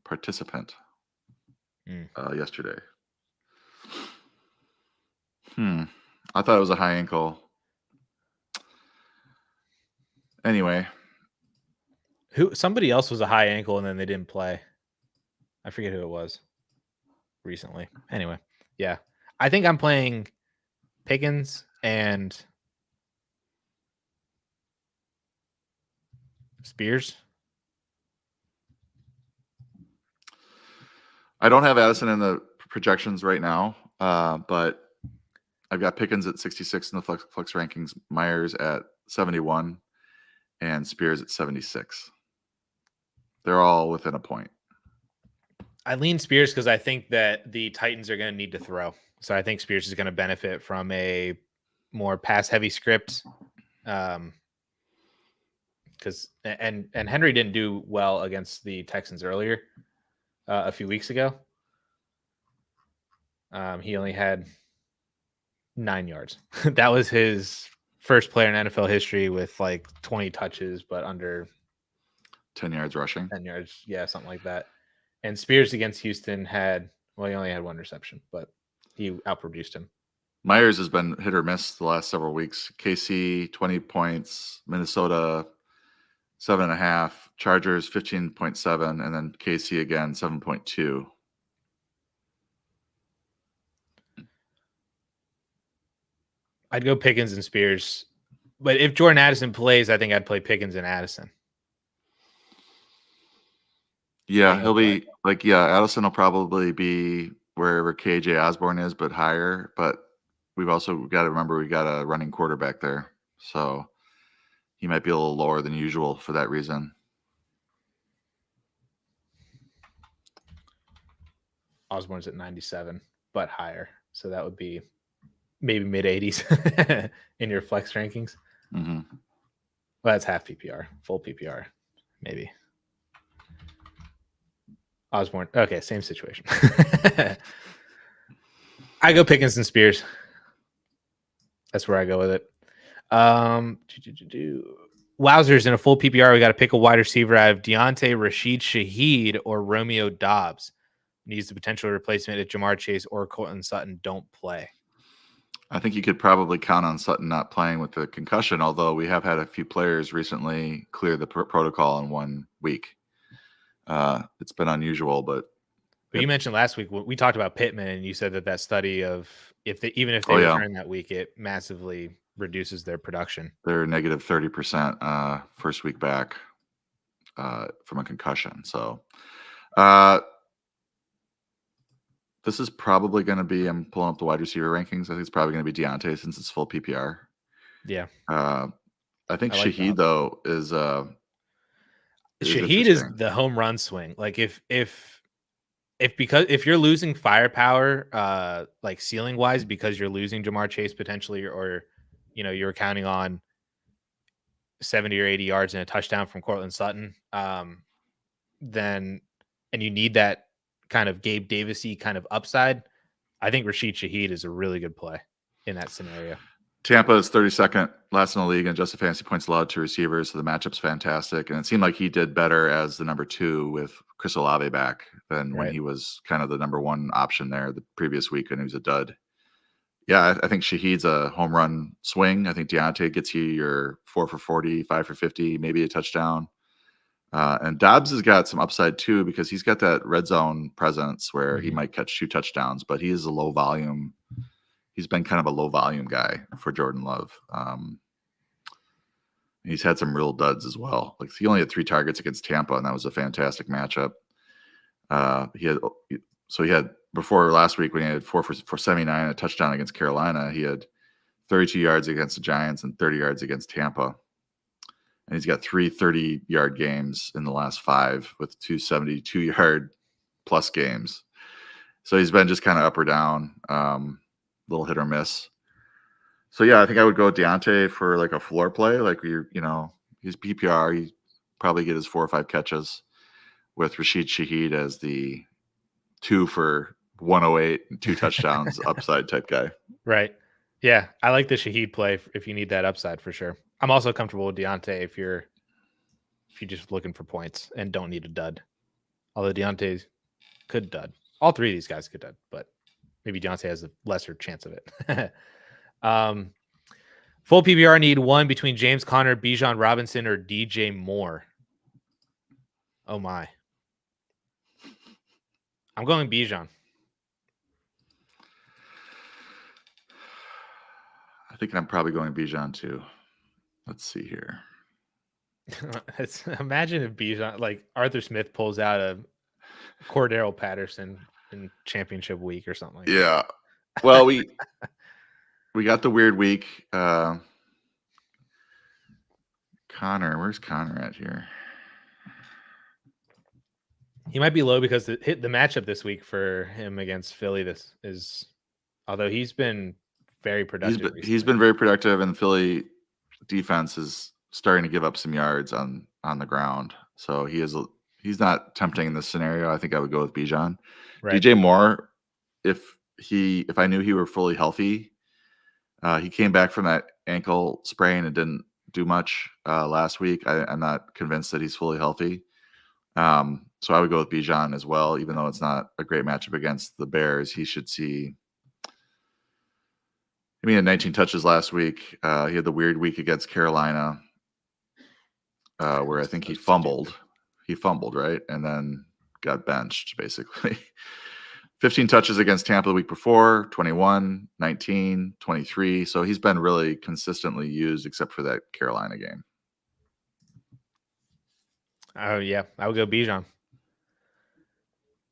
participant yesterday. I thought it was a high ankle. Anyway. Somebody else was a high ankle and then they didn't play. I forget who it was recently. Anyway, yeah. I think I'm playing Pickens and Spears. I don't have Addison in the projections right now, but I've got Pickens at 66 in the flex rankings, Myers at 71, and Spears at 76. They're all within a point. I lean Spears because I think that the Titans are going to need to throw. So I think Spears is going to benefit from a more pass-heavy script. Because Henry didn't do well against the Texans earlier a few weeks ago. He only had 9 yards. That was his first player in NFL history with like 20 touches, but under 10 yards rushing. 10 yards. Yeah, something like that. And Spears against Houston he only had one reception, but he outproduced him. Myers has been hit or miss the last several weeks. KC, 20 points. Minnesota, 7.5. Chargers, 15.7. And then KC again, 7.2. I'd go Pickens and Spears. But if Jordan Addison plays, I think I'd play Pickens and Addison. Yeah, he'll be like, Addison will probably be wherever KJ Osborne is, but higher. But we've also got to remember we got a running quarterback there. So he might be a little lower than usual for that reason. Osborne's at 97, but higher. So that would be maybe mid 80s in your flex rankings. Mm-hmm. Well, that's half PPR, full PPR, maybe. Osborne. Okay, same situation. I go Pickens and Spears. That's where I go with it. Wowzers, in a full PPR, we got to pick a wide receiver. I have Deontay, Rashid Shaheed, or Romeo Dobbs. Needs the potential replacement if Jamar Chase or Courtland Sutton don't play. I think you could probably count on Sutton not playing with the concussion, although we have had a few players recently clear the protocol in 1 week. It's been unusual, but you mentioned last week we talked about Pittman, and you said that study of even if they return that week, it massively reduces their production. They're negative 30% first week back from a concussion. So this is probably going to be, I'm pulling up the wide receiver rankings. I think it's probably going to be Deontay since it's full PPR. Yeah. I think Shaheed, though, is Shaheed is the home run swing. Like if you're losing firepower, like ceiling wise, because you're losing Jamar Chase potentially, or you're counting on 70 or 80 yards and a touchdown from Courtland Sutton, then and you need that kind of Gabe Davis-y kind of upside, I think Rashid Shaheed is a really good play in that scenario. Tampa is 32nd last in the league in adjusted fantasy points allowed to receivers, so the matchup's fantastic. And it seemed like he did better as the number 2 with Chris Olave back than when he was kind of the number 1 option there the previous week and he was a dud. Yeah, I think Shaheed's a home run swing. I think Deontay gets you your 4 for 40, 5 for 50, maybe a touchdown. And Dobbs has got some upside too because he's got that red zone presence where he might catch 2 touchdowns, but he is a low volume. He's been kind of a low volume guy for Jordan Love. He's had some real duds as well. Like he only had 3 targets against Tampa, and that was a fantastic matchup. He had before last week when he had 4 for 79, a touchdown against Carolina. He had 32 yards against the Giants and 30 yards against Tampa. And he's got 3 30-yard games in the last 5 with 2 72-yard plus games. So he's been just kind of up or down, little hit or miss. So yeah, I think I would go with Deontay for like a floor play. Like his PPR, he probably get his 4 or 5 catches with Rashid Shaheed as the 2 for 108 and 2 touchdowns upside type guy. Right. Yeah, I like the Shaheed play if you need that upside for sure. I'm also comfortable with Deontay if you're just looking for points and don't need a dud. Although Deontay could dud. All 3 of these guys could dud, but maybe Deontay has a lesser chance of it. Full PPR need 1 between James Conner, Bijan Robinson, or DJ Moore. Oh my. I'm going Bijan. I think I'm probably going Bijan too. Let's see here. Imagine if Bijan, like Arthur Smith, pulls out a Cordero Patterson in championship week or something like that. Yeah. Well, we got the weird week. Connor, where's Connor at here? He might be low because the matchup this week for him against Philly although he's been very productive. He's been very productive, and the Philly defense is starting to give up some yards on the ground. So he's not tempting in this scenario. I think I would go with Bijan. Right. DJ Moore, if I knew he were fully healthy, He came back from that ankle sprain and didn't do much last week. I'm not convinced that he's fully healthy. So I would go with Bijan as well, even though it's not a great matchup against the Bears. He should see. He had 19 touches last week. He had the weird week against Carolina, where I think he fumbled. He fumbled, right? And then got benched, basically. 15 touches against Tampa the week before, 21, 19, 23. So he's been really consistently used except for that Carolina game. Oh, yeah. I would go Bijan.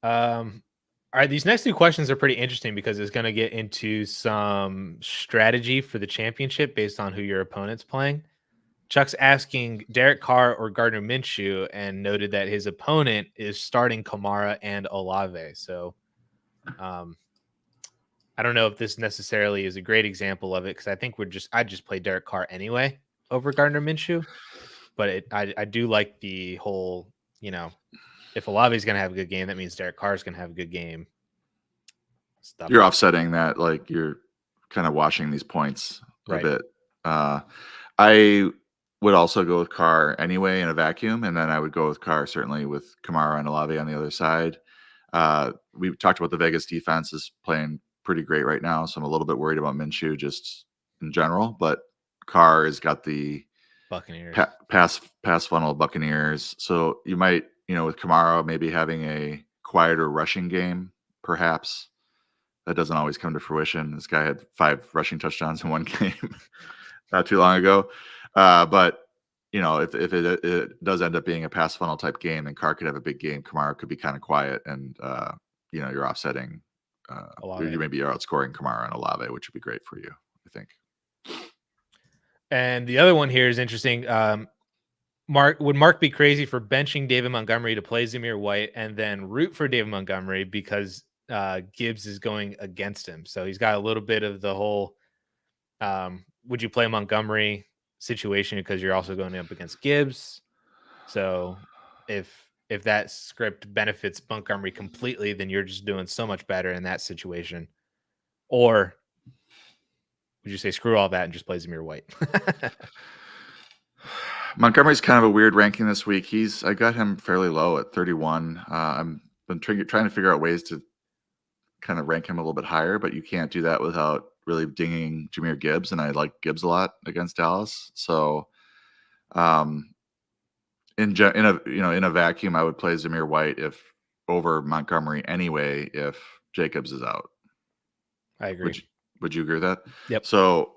All right. These next two questions are pretty interesting because it's going to get into some strategy for the championship based on who your opponent's playing. Chuck's asking Derek Carr or Gardner Minshew and noted that his opponent is starting Kamara and Olave. So I don't know if this necessarily is a great example of it because I think I'd just play Derek Carr anyway over Gardner Minshew. But I do like the whole, if Olave is going to have a good game, that means Derek Carr is going to have a good game. You're offsetting that, like you're kind of washing these points a bit. I would also go with Carr anyway in a vacuum, and then I would go with Carr certainly with Kamara and Olave on the other side. We talked about the Vegas defense is playing pretty great right now, so I'm a little bit worried about Minshew just in general, but Carr has got the Buccaneers pass funnel Buccaneers. So you might, with Kamara maybe having a quieter rushing game, perhaps. That doesn't always come to fruition. This guy had 5 rushing touchdowns in one game not too long ago. But if it does end up being a pass funnel type game, then Carr could have a big game. Kamara could be kind of quiet, and you're offsetting. Maybe you're outscoring Kamara and Olave, which would be great for you, I think. And the other one here is interesting. Would Mark be crazy for benching David Montgomery to play Zamir White and then root for David Montgomery because Gibbs is going against him? So he's got a little bit of the whole would you play Montgomery situation because you're also going up against Gibbs. So if that script benefits Montgomery completely, then you're just doing so much better in that situation. Or would you say screw all that and just play Zamir White? Montgomery's kind of a weird ranking this week. I got him fairly low at 31. I'm been trying to figure out ways to kind of rank him a little bit higher, but you can't do that without really dinging Jahmyr Gibbs, and I like Gibbs a lot against Dallas. So, in a vacuum, I would play Zamir White over Montgomery anyway if Jacobs is out. I agree. Would you agree with that? Yep. So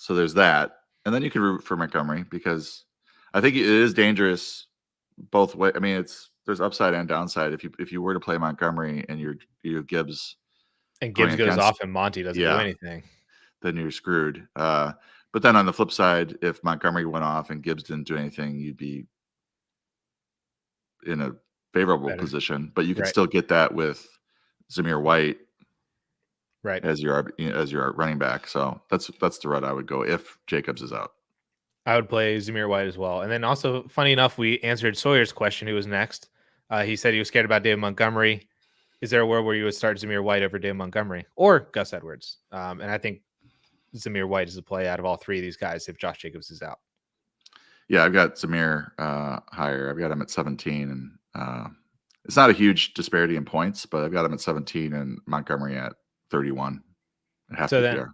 there's that. And then you can root for Montgomery because I think it is dangerous both ways. I mean, there's upside and downside. If you were to play Montgomery and you're Gibbs, and Gibbs goes off and Monty doesn't do anything, then you're screwed. But then on the flip side, if Montgomery went off and Gibbs didn't do anything, you'd be in a favorable position. But you can still get that with Zamir White. Right. As your running back. So that's the route I would go if Jacobs is out. I would play Zamir White as well. And then also, funny enough, we answered Sawyer's question, who was next. He said he was scared about David Montgomery. Is there a world where you would start Zamir White over David Montgomery or Gus Edwards? And I think Zamir White is a play out of all three of these guys if Josh Jacobs is out. Yeah, I've got Zamir higher. I've got him at 17. And it's not a huge disparity in points, but I've got him at 17 and Montgomery at 31. Half PPR.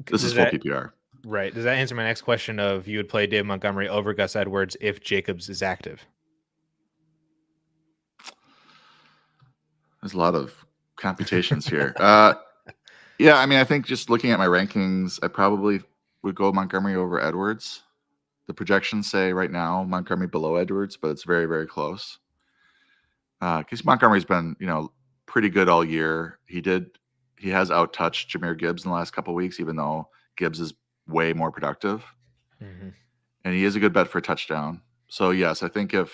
This is full PPR. Right. Does that answer my next question of you would play David Montgomery over Gus Edwards if Jacobs is active? There's a lot of computations here. Yeah, I mean, I think just looking at my rankings, I probably would go Montgomery over Edwards. The projections say right now Montgomery below Edwards, but it's very, very close. Because Montgomery's been, pretty good all year. He has out-touched Jahmyr Gibbs in the last couple of weeks, even though Gibbs is way more productive. Mm-hmm. And he is a good bet for a touchdown. So, yes, I think the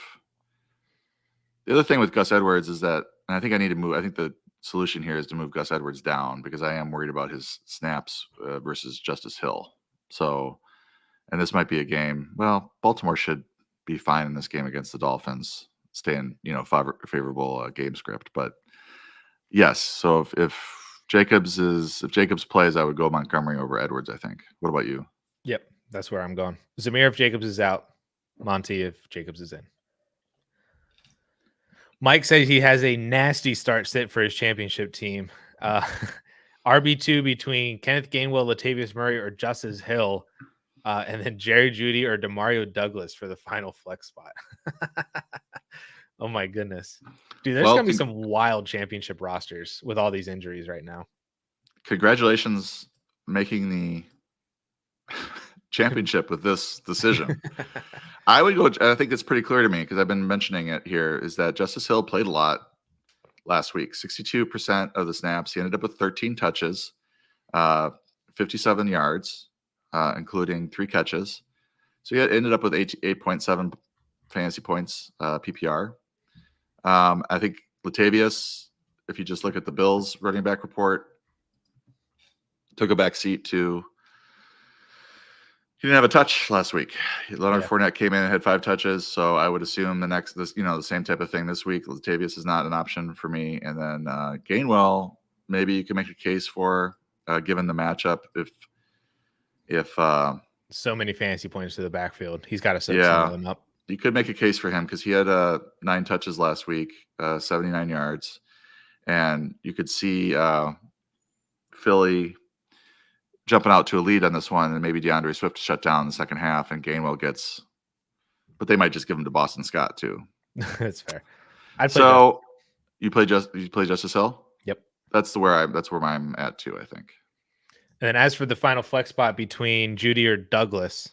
other thing with Gus Edwards is that, and I think I need to move, I think the solution here is to move Gus Edwards down because I am worried about his snaps versus Justice Hill. So, and this might be a game, well, Baltimore should be fine in this game against the Dolphins, stay in, favorable game script. But yes, so if If Jacobs plays, I would go Montgomery over Edwards, I think. What about you? Yep, that's where I'm going. Zamir if Jacobs is out, Monty if Jacobs is in. Mike says he has a nasty start sit for his championship team. RB2 between Kenneth Gainwell, Latavius Murray, or Justice Hill, and then Jerry Jeudy or Demario Douglas for the final flex spot. Oh my goodness. Dude, there's going to be some wild championship rosters with all these injuries right now. Congratulations making the championship with this decision. I would go. I think it's pretty clear to me because I've been mentioning it here. Is that Justice Hill played a lot last week? 62% of the snaps. He ended up with 13 touches, 57 yards, including 3 catches. So he ended up with 8.7 fantasy points PPR. I think Latavius, if you just look at the Bills running back report, took a back seat to. He didn't have a touch last week. Leonard Fournette came in and had 5 touches, so I would assume the same type of thing this week. Latavius is not an option for me, and then Gainwell, maybe you can make a case for given the matchup if so many fantasy points to the backfield. He's got to soak some of them up. You could make a case for him because he had 9 touches last week, 79 yards, and you could see Philly jumping out to a lead on this one, and maybe DeAndre Swift shut down in the second half, and Gainwell gets, but they might just give him to Boston Scott too. That's fair. You play Justice Hill? Yep. That's where I'm at too, I think. And then as for the final flex spot between Jeudy or Douglas,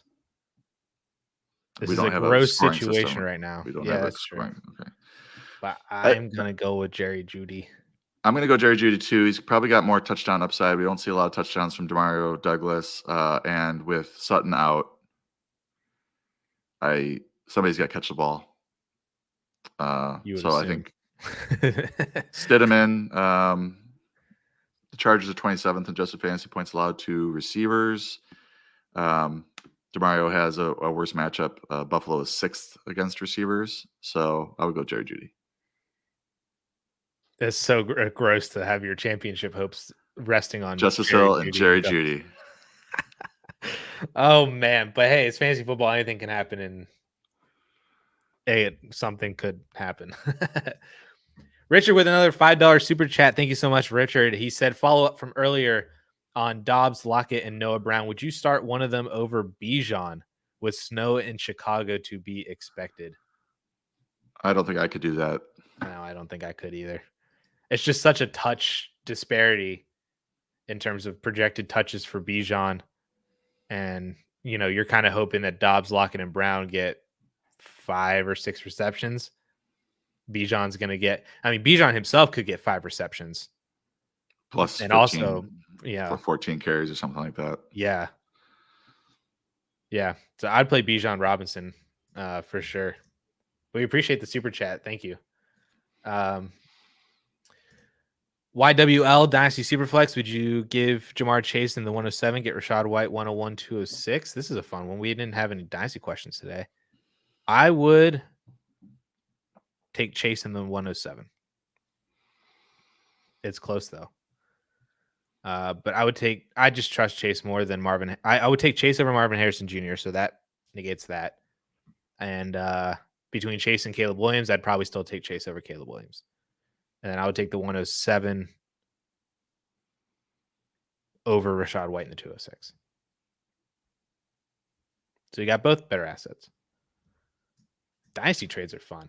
this is a gross situation right now. We don't have a scoring. Okay. But I'm gonna go with Jerry Jeudy. I'm going to go Jerry Jeudy too. He's probably got more touchdown upside. We don't see a lot of touchdowns from Demario Douglas. And with Sutton out, somebody's got to catch the ball. I think Stidham. The Chargers are 27th in adjusted fantasy points allowed to receivers. Demario has a worse matchup. Buffalo is 6th against receivers. So I would go Jerry Jeudy. It's so gross to have your championship hopes resting on Justice Hill and Jerry Jeudy. Oh man, but hey, it's fantasy football. Anything can happen, and something could happen. Richard with another $5 super chat. Thank you so much, Richard. He said, follow up from earlier on Dobbs, Lockett, and Noah Brown. Would you start one of them over Bijan with snow in Chicago to be expected? I don't think I could do that. No, I don't think I could either. It's just such a touch disparity in terms of projected touches for Bijan. And, you're kind of hoping that Dobbs, Lockett, and Brown get 5 or 6 receptions. Bijan's going to get, Bijan himself could get 5 receptions. Plus, and 14, also, for 14 carries or something like that. Yeah. Yeah. So I'd play Bijan Robinson for sure. We appreciate the super chat. Thank you. YWL Dynasty Superflex, would you give Jamar Chase in the 107, get Rachaad White 101, 206? This is a fun one. We didn't have any Dynasty questions today. I would take Chase in the 107. It's close though. But I just trust Chase more than Marvin. I would take Chase over Marvin Harrison Jr., so that negates that. And between Chase and Caleb Williams, I'd probably still take Chase over Caleb Williams. And then I would take the 107 over Rachaad White in the 206. So you got both better assets. Dynasty trades are fun,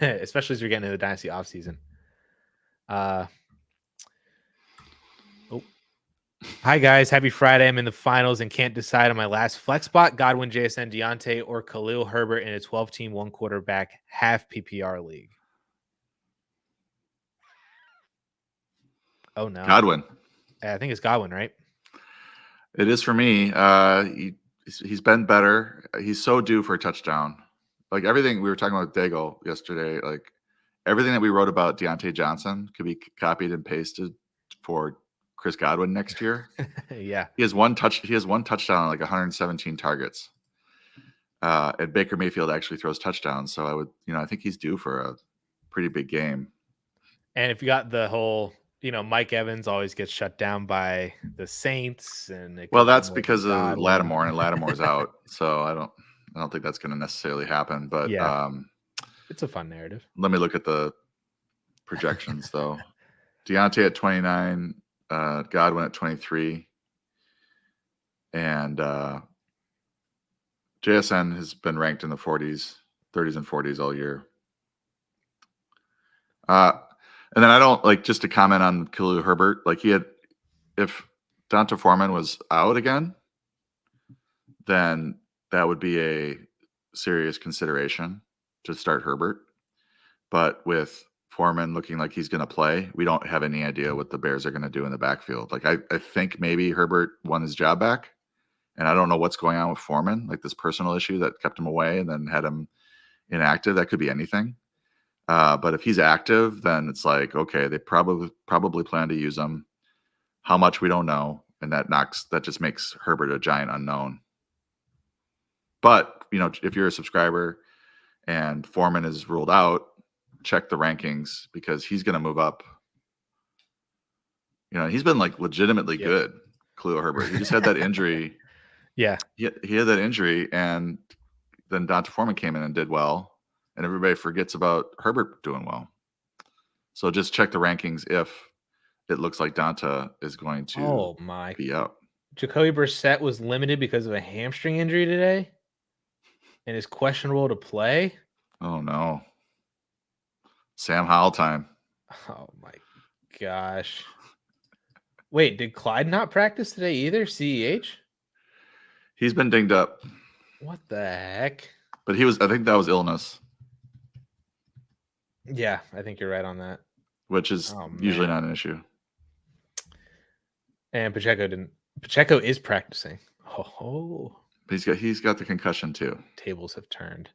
especially as you're getting into the Dynasty offseason. Hi, guys. Happy Friday. I'm in the finals and can't decide on my last flex spot. Godwin, JSN, Deontay, or Khalil Herbert in a 12-team, 1-quarterback, half PPR league. Oh, no. Godwin. I think it's Godwin, right? It is for me. He's been better. He's so due for a touchdown. Like everything we were talking about with Daigle yesterday, like everything that we wrote about Deontay Johnson could be copied and pasted for Chris Godwin next year. Yeah. He has one touchdown on like 117 targets. And Baker Mayfield actually throws touchdowns. So I think he's due for a pretty big game. And if you got the whole, Mike Evans always gets shut down by the Saints, and it Well, could be that's more because of Godwin. Lattimore, and Lattimore's out, so I don't think that's going to necessarily happen. But Yeah, it's a fun narrative. let me look at the projections though. Deontay at 29, Godwin at 23, and JSN has been ranked in the 40s, 30s, and 40s all year. And then I don't like, just to comment on Khalil Herbert, like if Donta Foreman was out again, then that would be a serious consideration to start Herbert. But with Foreman looking like he's going to play, we don't have any idea what the Bears are going to do in the backfield. Like I think maybe Herbert won his job back, and I don't know what's going on with Foreman, like this personal issue that kept him away and then had him inactive. That could be anything. But if he's active, then it's like, okay, they probably plan to use him. How much, we don't know, and that just makes Herbert a giant unknown. But if you're a subscriber and Foreman is ruled out, check the rankings because he's going to move up. He's been like legitimately good, Khalil Herbert. He just had that injury. Yeah, he had that injury, and then Donta Foreman came in and did well, and everybody forgets about Herbert doing well. So just check the rankings if it looks like Donta is going to be out. Jacoby Brissett was limited because of a hamstring injury today and is questionable to play. Oh, no. Sam Howell time. Oh, my gosh. Wait, did Clyde not practice today either? CEH? He's been dinged up. What the heck? But I think that was illness. Yeah, I think you're right on that. Which is usually not an issue. And Pacheco is practicing. Oh. He's got the concussion too. Tables have turned.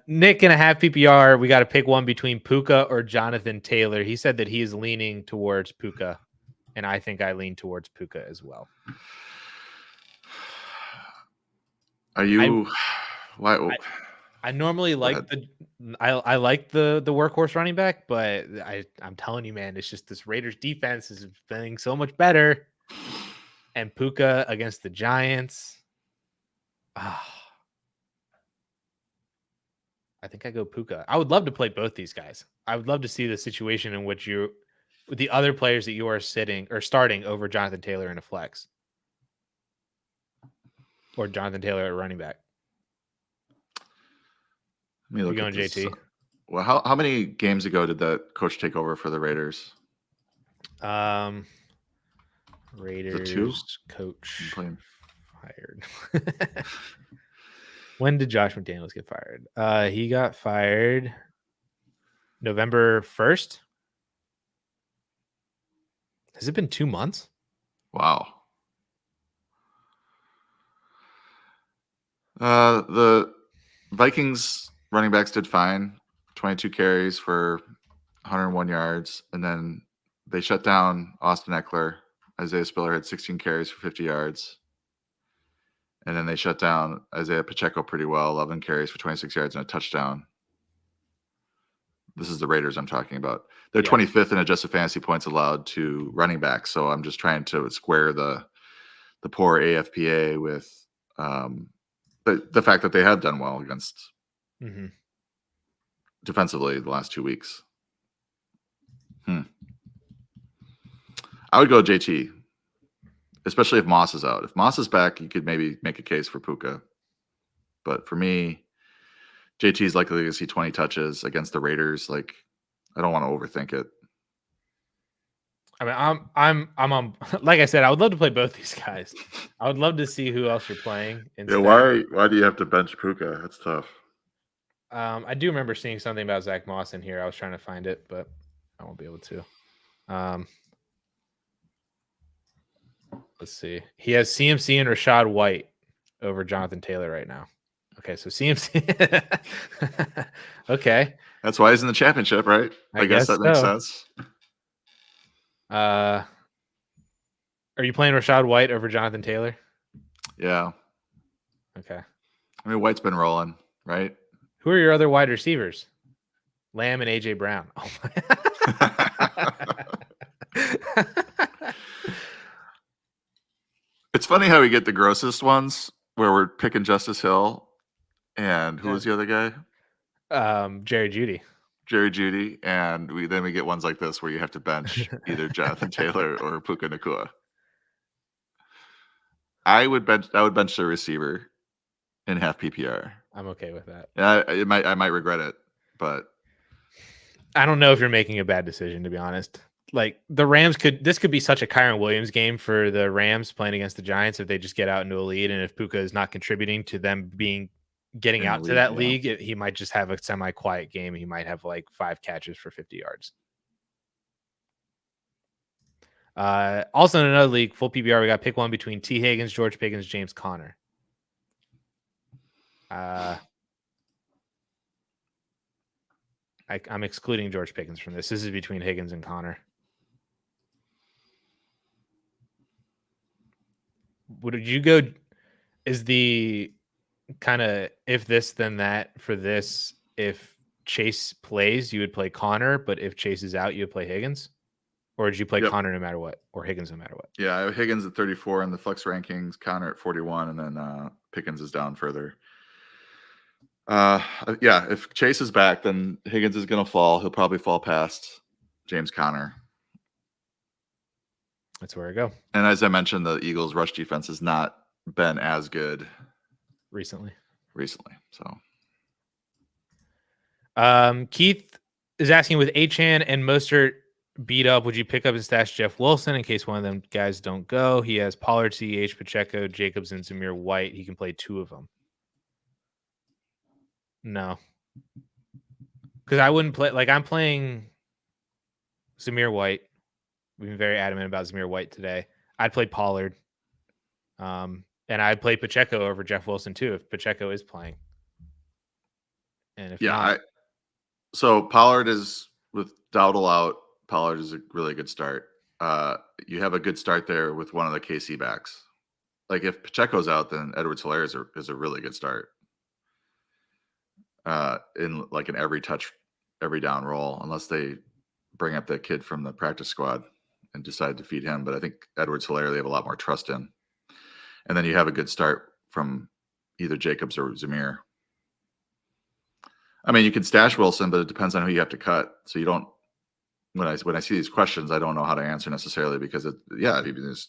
Nick in a half PPR. We got to pick one between Puka or Jonathan Taylor. He said that he is leaning towards Puka, and I think I lean towards Puka as well. Are you? Why? I normally like I like the workhorse running back, but I'm telling you, man, it's just this Raiders defense is feeling so much better. And Puka against the Giants. I think I go Puka. I would love to play both these guys. I would love to see the situation in which with the other players that you are sitting or starting over Jonathan Taylor in a flex. Or Jonathan Taylor at running back. Let me look at this. JT. Well, how many games ago did that coach take over for the Raiders? Raiders coach fired. When did Josh McDaniels get fired? He got fired November 1st. Has it been 2 months? Wow. The Vikings running backs did fine. 22 carries for 101 yards. And then they shut down Austin Eckler. Isaiah Spiller had 16 carries for 50 yards. And then they shut down Isaiah Pacheco pretty well, 11 carries for 26 yards and a touchdown. This is the Raiders I'm talking about. They're 25th in adjusted fantasy points allowed to running backs. So I'm just trying to square the poor AFPA with the fact that they have done well against defensively the last 2 weeks. I would go JT, especially if Moss is out. If Moss is back, you could maybe make a case for Puka. But for me, JT is likely to see 20 touches against the Raiders. Like, I don't want to overthink it. I mean, I'm on. Like I said, I would love to play both these guys. I would love to see who else you're playing. Yeah, why do you have to bench Puka? That's tough. I do remember seeing something about Zach Moss in here. I was trying to find it, but I won't be able to. Let's see. He has CMC and Rashad White over Jonathan Taylor right now. Okay, so CMC. Okay. That's why he's in the championship, right? I guess that makes sense. Are you playing Rashad White over Jonathan Taylor? Yeah. Okay. I mean, White's been rolling, right? Who are your other wide receivers? Lamb and AJ Brown. Oh It's funny how we get the grossest ones where we're picking Justice Hill and who Yeah. was the other guy? Jerry Jeudy. Jerry Jeudy, and we get ones like this where you have to bench either Jonathan Taylor or Puka Nacua. I would bench the receiver in half PPR. I'm okay with that. Yeah, I might regret it, but I don't know if you're making a bad decision, to be honest. Like the Rams this could be such a Kyron Williams game for the Rams playing against the Giants if they just get out into a lead, and if Puka is not contributing to them getting in out the to that yeah. league, he might just have a semi-quiet game. He might have like 5 catches for 50 yards. Also in another league, full PPR, we got pick one between T. Higgins, George Pickens, James Conner. I'm excluding George Pickens from this. This is between Higgins and Conner. Would you go? Is the kind of if this then that for this? If Chase plays, you would play Conner, but if Chase is out, you would play Higgins, or did you play Conner no matter what, or Higgins no matter what? Yeah, I have Higgins at 34 in the flex rankings, Conner at 41, and then Pickens is down further. Yeah, if Chase is back, then Higgins is going to fall. He'll probably fall past James Conner. That's where I go. And as I mentioned, the Eagles' rush defense has not been as good recently. So, Keith is asking, with Achane and Mostert beat up, would you pick up and stash Jeff Wilson in case one of them guys don't go? He has Pollard, CH, Pacheco, Jacobs, and Zamir White. He can play 2 of them. No, because I wouldn't play. Like I'm playing Zamir White. We've been very adamant about Zamir White today. I'd play Pollard, and I'd play Pacheco over Jeff Wilson too if Pacheco is playing. And if not, so Pollard is with Dowdle out. Pollard is a really good start. You have a good start there with one of the KC backs. Like if Pacheco's out, then Edwards-Helaire is a really good start. In every touch, every down role, unless they bring up that kid from the practice squad and decide to feed him. But I think Edwards-Helaire, they have a lot more trust in. And then you have a good start from either Jacobs or Zamir. I mean, you can stash Wilson, but it depends on who you have to cut. So you don't, when I see these questions, I don't know how to answer necessarily because there's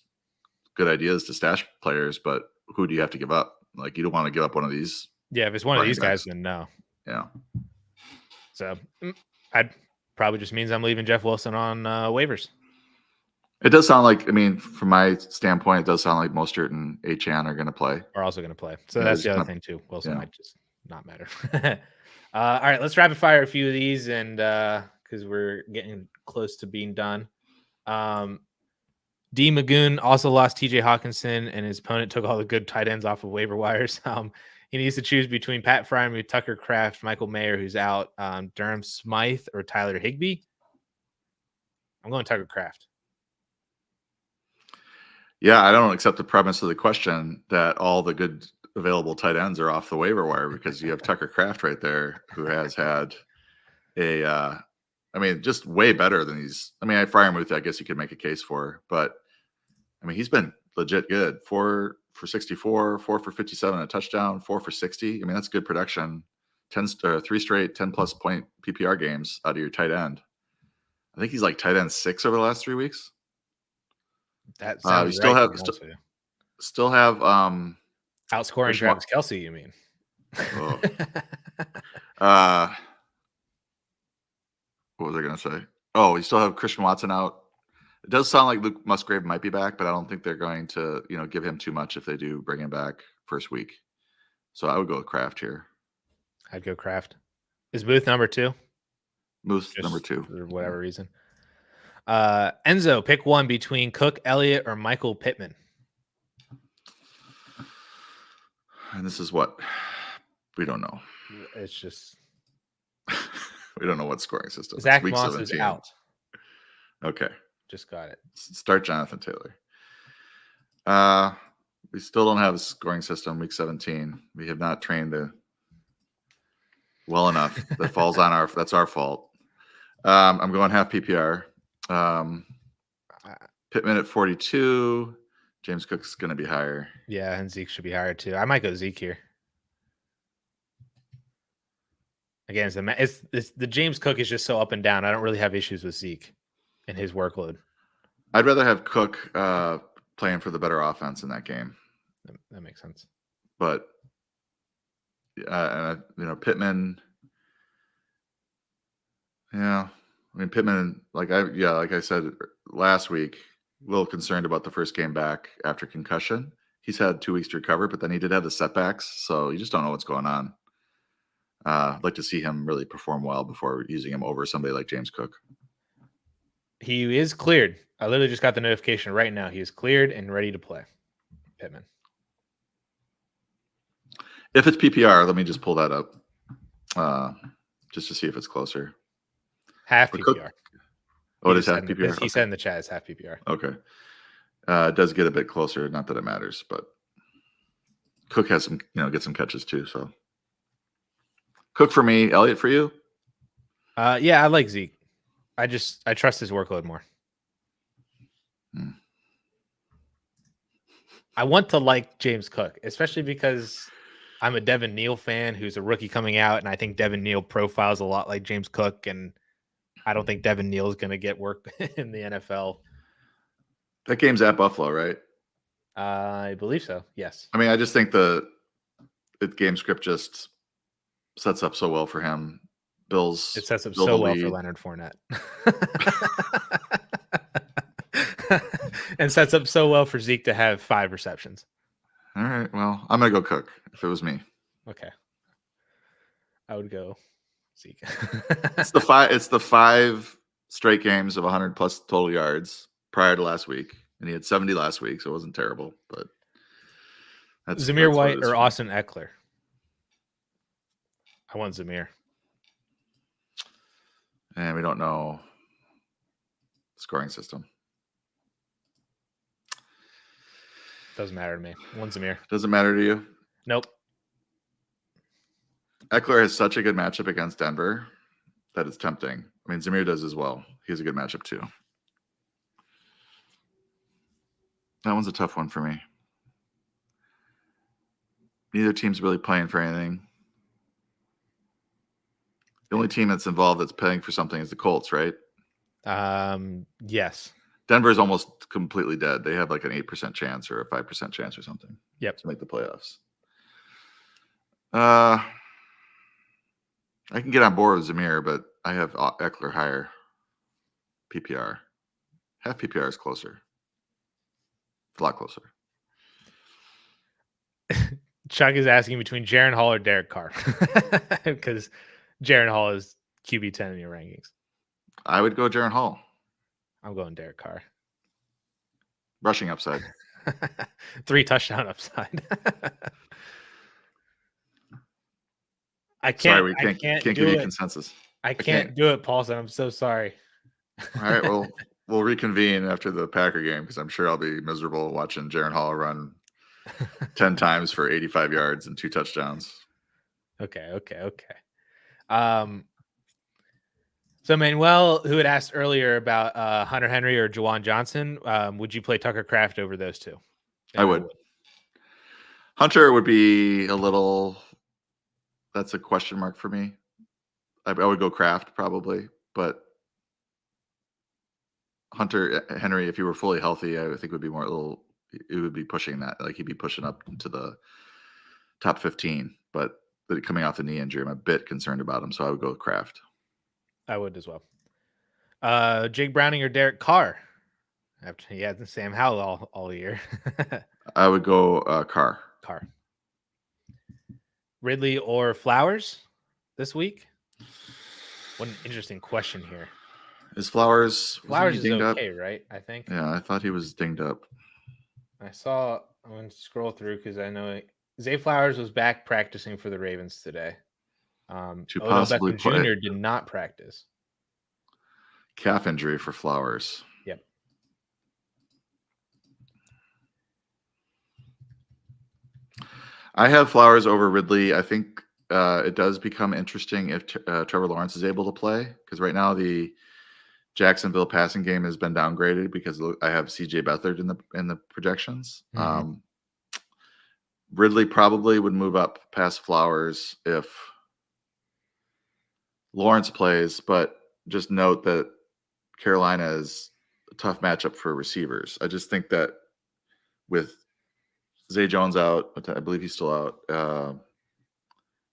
good ideas to stash players, but who do you have to give up? Like you don't want to give up one of these. Yeah, if it's one of these guys, then no. Yeah. So I'd probably just means I'm leaving Jeff Wilson on waivers. It does sound like, I mean, from my standpoint, it does sound like Mostert and Achane are going to play. Are also going to play. So that's the other thing too. Wilson might just not matter. All right, let's rapid fire a few of these, and because we're getting close to being done. D. Magoon also lost TJ Hawkinson, and his opponent took all the good tight ends off of waiver wires. He needs to choose between Pat Freiermuth, Tucker Kraft, Michael Mayer, who's out, Durham Smythe, or Tyler Higbee. I'm going Tucker Kraft. Yeah, I don't accept the premise of the question that all the good available tight ends are off the waiver wire because you have Tucker Kraft right there who has had just way better than these. I mean, Freiermuth, I guess you could make a case for, but I mean, he's been legit good. 4 for 64, 4 for 57, a touchdown, 4 for 60. I mean, that's good production. 3 straight 10+ point PPR games out of your tight end. I think he's like tight end 6 over the last 3 weeks. That sounds still right. Still have outscoring Travis Kelce, you mean? What was I going to say? Oh, you still have Christian Watson out. It does sound like Luke Musgrave might be back, but I don't think they're going to, give him too much if they do bring him back first week. So I would go with Kraft here. I'd go Kraft. Is Booth number 2? Booth number 2 for whatever reason. Enzo, pick one between Cook, Elliott, or Michael Pittman. And this is what we don't know. It's just we don't know what scoring system. Zach Moss is out. Okay. Just got it. Start Jonathan Taylor. We still don't have a scoring system week 17. We have not trained Well enough. That falls on that's our fault. I'm going half PPR. Pittman at 42. James Cook's going to be higher. Yeah, and Zeke should be higher too. I might go Zeke here. Again, it's the James Cook is just so up and down. I don't really have issues with Zeke and his workload. I'd rather have Cook playing for the better offense in that game. That makes sense. But Pittman. Yeah, I mean Pittman. Like I said last week, a little concerned about the first game back after concussion. He's had 2 weeks to recover, but then he did have the setbacks, so you just don't know what's going on. I'd like to see him really perform well before using him over somebody like James Cook. He is cleared. I literally just got the notification right now. He is cleared and ready to play. Pittman. If it's PPR, let me just pull that up just to see if it's closer. Half PPR. Oh, it is half PPR? He said in the chat it's half PPR. Okay. It does get a bit closer. Not that it matters, but Cook has some, get some catches too. So Cook for me, Elliott for you? Yeah, I like Zeke. I trust his workload more. I want to like James Cook, especially because I'm a Devin Neal fan who's a rookie coming out, and I think Devin Neal profiles a lot like James Cook, and I don't think Devin Neal is going to get work in the NFL. That game's at Buffalo, right? I believe so, yes. I mean, I just think the game script just sets up so well for him. It sets up so well for Leonard Fournette. And sets up so well for Zeke to have 5 receptions. All right. Well, I'm going to go Cook if it was me. Okay. I would go Zeke. It's the 5 straight games of 100 plus total yards prior to last week. And he had 70 last week, so it wasn't terrible. But Zamir White or Austin Eckler? I want Zamir. And we don't know the scoring system. Doesn't matter to me. One Zamir. Doesn't matter to you? Nope. Eckler has such a good matchup against Denver that it's tempting. I mean, Zamir does as well. He has a good matchup too. That one's a tough one for me. Neither team's really playing for anything. The only team that's involved that's paying for something is the Colts, right? Yes. Denver's almost completely dead. They have like an 8% chance or a 5% chance or something. Yep. To make the playoffs. I can get on board with Zamir, but I have Eckler higher. PPR. Half PPR is closer. A lot closer. Chuck is asking between Jaren Hall or Derek Carr because Jaren Hall is QB 10 in your rankings. I would go Jaren Hall. I'm going Derek Carr. Rushing upside. 3 touchdown upside. I can't. Sorry, we can't give you consensus. I can't do it, Paulsen. I'm so sorry. All right, well, we'll reconvene after the Packer game because I'm sure I'll be miserable watching Jaren Hall run 10 times for 85 yards and 2 touchdowns. Okay. So Manuel, who had asked earlier about Hunter Henry or Juwan Johnson, would you play Tucker Kraft over those two? I would. Hunter would be a little. That's a question mark for me. I would go Kraft probably, but Hunter Henry, if he were fully healthy, I think would be more a little. It would be pushing that, like he'd be pushing up into the top 15. But coming off the knee injury, I'm a bit concerned about him, so I would go with Kraft. I would as well. Jake Browning or Derek Carr? After he had Sam Howell all year. I would go Carr. Ridley or Flowers this week? What an interesting question here. Is Flowers is okay, right? I think. Yeah, I thought he was dinged up. I'm going to scroll through because I know Zay Flowers was back practicing for the Ravens today. To possibly Beckham Jr. did not practice. Calf injury for Flowers. Yep. I have Flowers over Ridley. I think it does become interesting if Trevor Lawrence is able to play, because right now the Jacksonville passing game has been downgraded because I have CJ Beathard in the projections. Ridley probably would move up past Flowers if Lawrence plays, but just note that Carolina is a tough matchup for receivers. I just think that with Zay Jones out, I believe he's still out,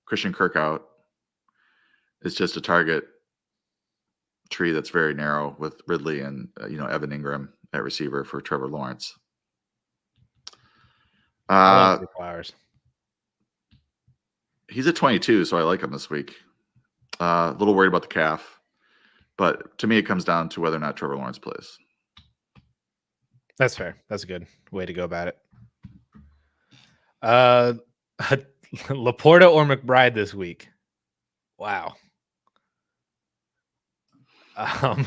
Christian Kirk out, it's just a target tree that's very narrow with Ridley and Evan Ingram at receiver for Trevor Lawrence. I love Zay Flowers. He's at 22, so I like him this week. A little worried about the calf, but to me, it comes down to whether or not Trevor Lawrence plays. That's fair. That's a good way to go about it. Laporta or McBride this week? Wow. I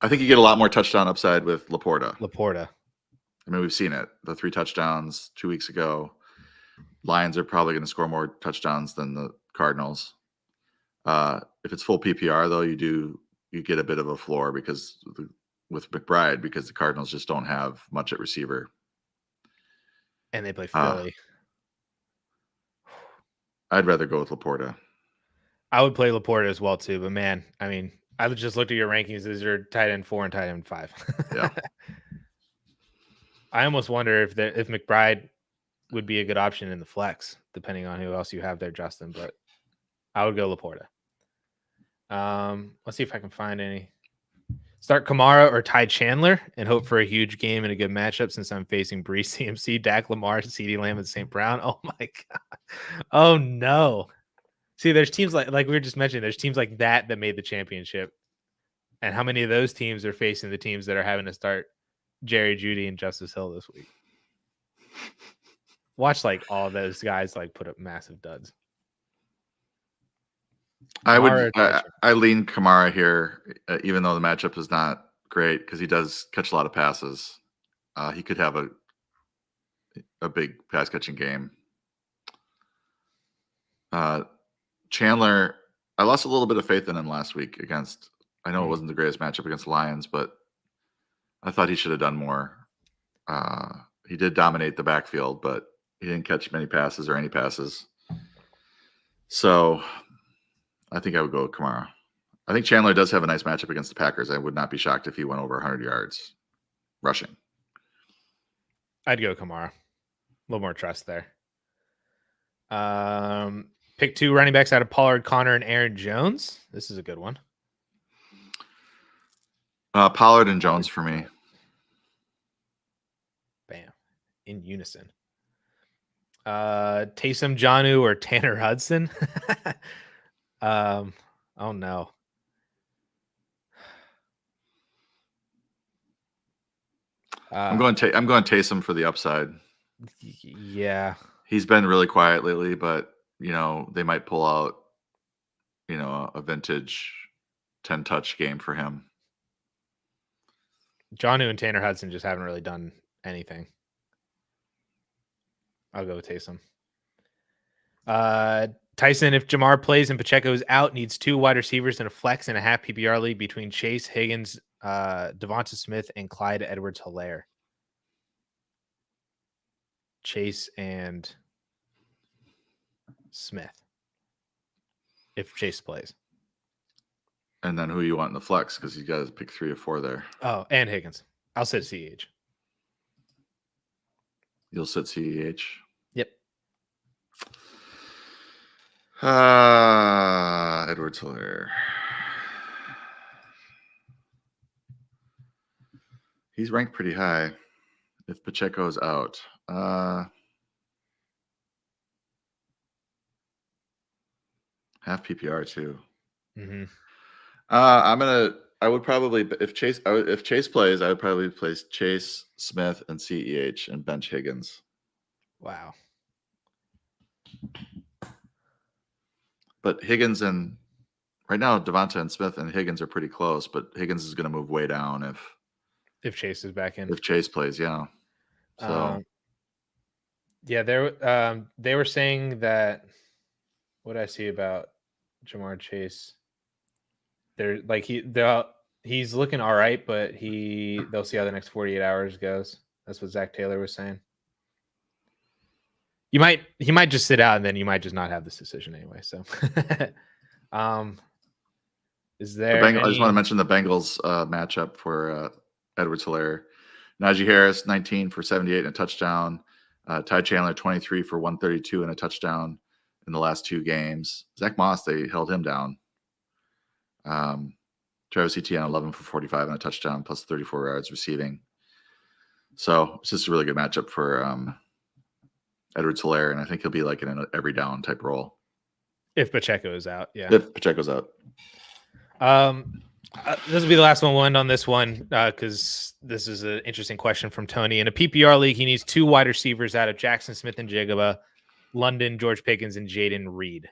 think you get a lot more touchdown upside with Laporta. I mean, we've seen it. The 3 touchdowns 2 weeks ago. Lions are probably going to score more touchdowns than the Cardinals. If it's full PPR, though, you get a bit of a floor because with McBride, because the Cardinals just don't have much at receiver. And they play Philly. I'd rather go with Laporta. I would play Laporta as well, too. But, man, I mean, I just looked at your rankings. These are tight end 4 and tight end 5. Yeah. I almost wonder if McBride would be a good option in the flex, depending on who else you have there, Justin. But I would go Laporta. Let's see if I can find any. Start Kamara or Ty Chandler and hope for a huge game and a good matchup since I'm facing Brees, CMC, Dak Lamar, CeeDee Lamb, and St. Brown. Oh, my God. Oh, no. See, there's teams like we were just mentioning, there's teams like that made the championship. And how many of those teams are facing the teams that are having to start Jerry Jeudy and Justice Hill this week? Watch all those guys put up massive duds. I lean Kamara here, even though the matchup is not great because he does catch a lot of passes. He could have a big pass catching game. Chandler, I lost a little bit of faith in him last week against. I know it wasn't the greatest matchup against the Lions, but I thought he should have done more. He did dominate the backfield, but he didn't catch many passes or any passes. So I think I would go with Kamara. I think Chandler does have a nice matchup against the Packers. I would not be shocked if he went over 100 yards rushing. I'd go Kamara. A little more trust there. Pick 2 running backs out of Pollard, Connor, and Aaron Jones. This is a good one. Pollard and Jones for me. Bam. In unison. Taysom Jonnu or Tanner Hudson. Oh no. I'm going Taysom for the upside. Yeah. He's been really quiet lately, but they might pull out a vintage 10-touch game for him. Jonnu and Tanner Hudson just haven't really done anything. I'll go with Taysom. Tyson, if Jamar plays and Pacheco is out, needs 2 wide receivers and a flex and a half PPR league between Chase, Higgins, Devonta Smith, and Clyde Edwards-Helaire. Chase and Smith. If Chase plays. And then who you want in the flex? Because he's got to pick 3 or 4 there. Oh, and Higgins. I'll sit CEH. You'll sit CEH? Yep. Edwards-Helaire. He's ranked pretty high if Pacheco is out. Half PPR too. Mm-hmm. I would probably, if Chase plays, I would probably place Chase, Smith, and CEH and bench Higgins. Wow. But Higgins and right now, Devonta and Smith and Higgins are pretty close, but Higgins is going to move way down if Chase is back in. If Chase plays, yeah. So Yeah, they were saying that. What did I see about Jamar Chase? They're like he's looking all right, but they'll see how the next 48 hours goes. That's what Zach Taylor was saying. He might just sit out, and then you might just not have this decision anyway. So, is there I just want to mention the Bengals matchup for Edwards-Helaire. Najee Harris, 19 for 78 and a touchdown. Ty Chandler, 23 for 132 and a touchdown in the last 2 games. Zach Moss, they held him down. Travis Etienne, 11 for 45 and a touchdown, plus 34 yards receiving. So it's just a really good matchup for Edwards-Helaire, and I think he'll be like in an every down type role. If Pacheco is out, yeah. If Pacheco's out. This will be the last one we'll end on this one because this is an interesting question from Tony. In a PPR league, he needs 2 wide receivers out of Jackson Smith and Jigaba, London, George Pickens, and Jaden Reed.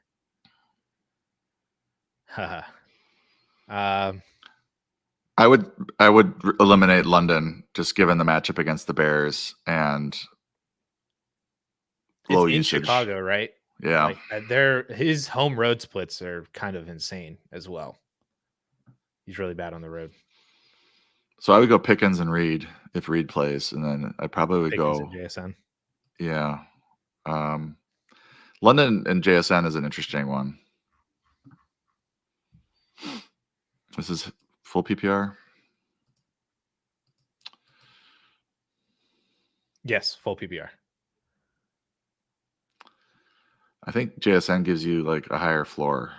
I would eliminate London just given the matchup against the Bears and low it's usage. In Chicago, right? Yeah. Like his home road splits are kind of insane as well. He's really bad on the road. So I would go Pickens and Reed if Reed plays, and then I probably would Pickens go and JSN. Yeah. London and JSN is an interesting one. This is full PPR? Yes, full PPR. I think JSN gives you like a higher floor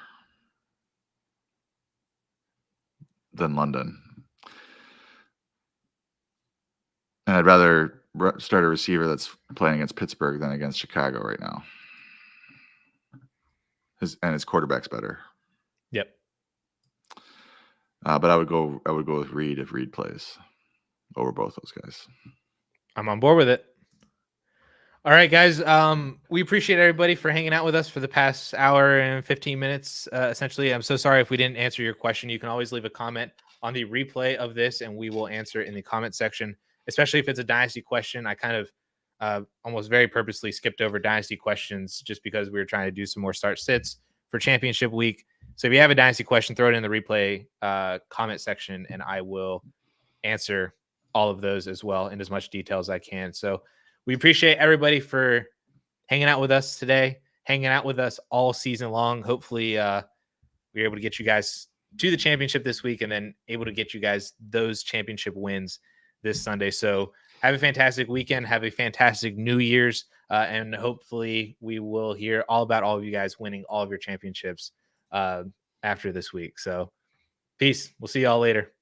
than London. And I'd rather start a receiver that's playing against Pittsburgh than against Chicago right now. His quarterback's better. Yep. But I would go with Reed if Reed plays over both those guys. I'm on board with it. All right, guys. We appreciate everybody for hanging out with us for the past hour and 15 minutes. Essentially, I'm so sorry if we didn't answer your question. You can always leave a comment on the replay of this, and we will answer it in the comment section, especially if it's a dynasty question. I kind of almost very purposely skipped over dynasty questions just because we were trying to do some more start sits for championship week. So if you have a dynasty question, throw it in the replay comment section, and I will answer all of those as well in as much detail as I can. So we appreciate everybody for hanging out with us today, hanging out with us all season long. Hopefully we're able to get you guys to the championship this week and then able to get you guys those championship wins this Sunday. So have a fantastic weekend. Have a fantastic New Year's. And hopefully we will hear all about all of you guys winning all of your championships after this week. So peace. We'll see y'all later.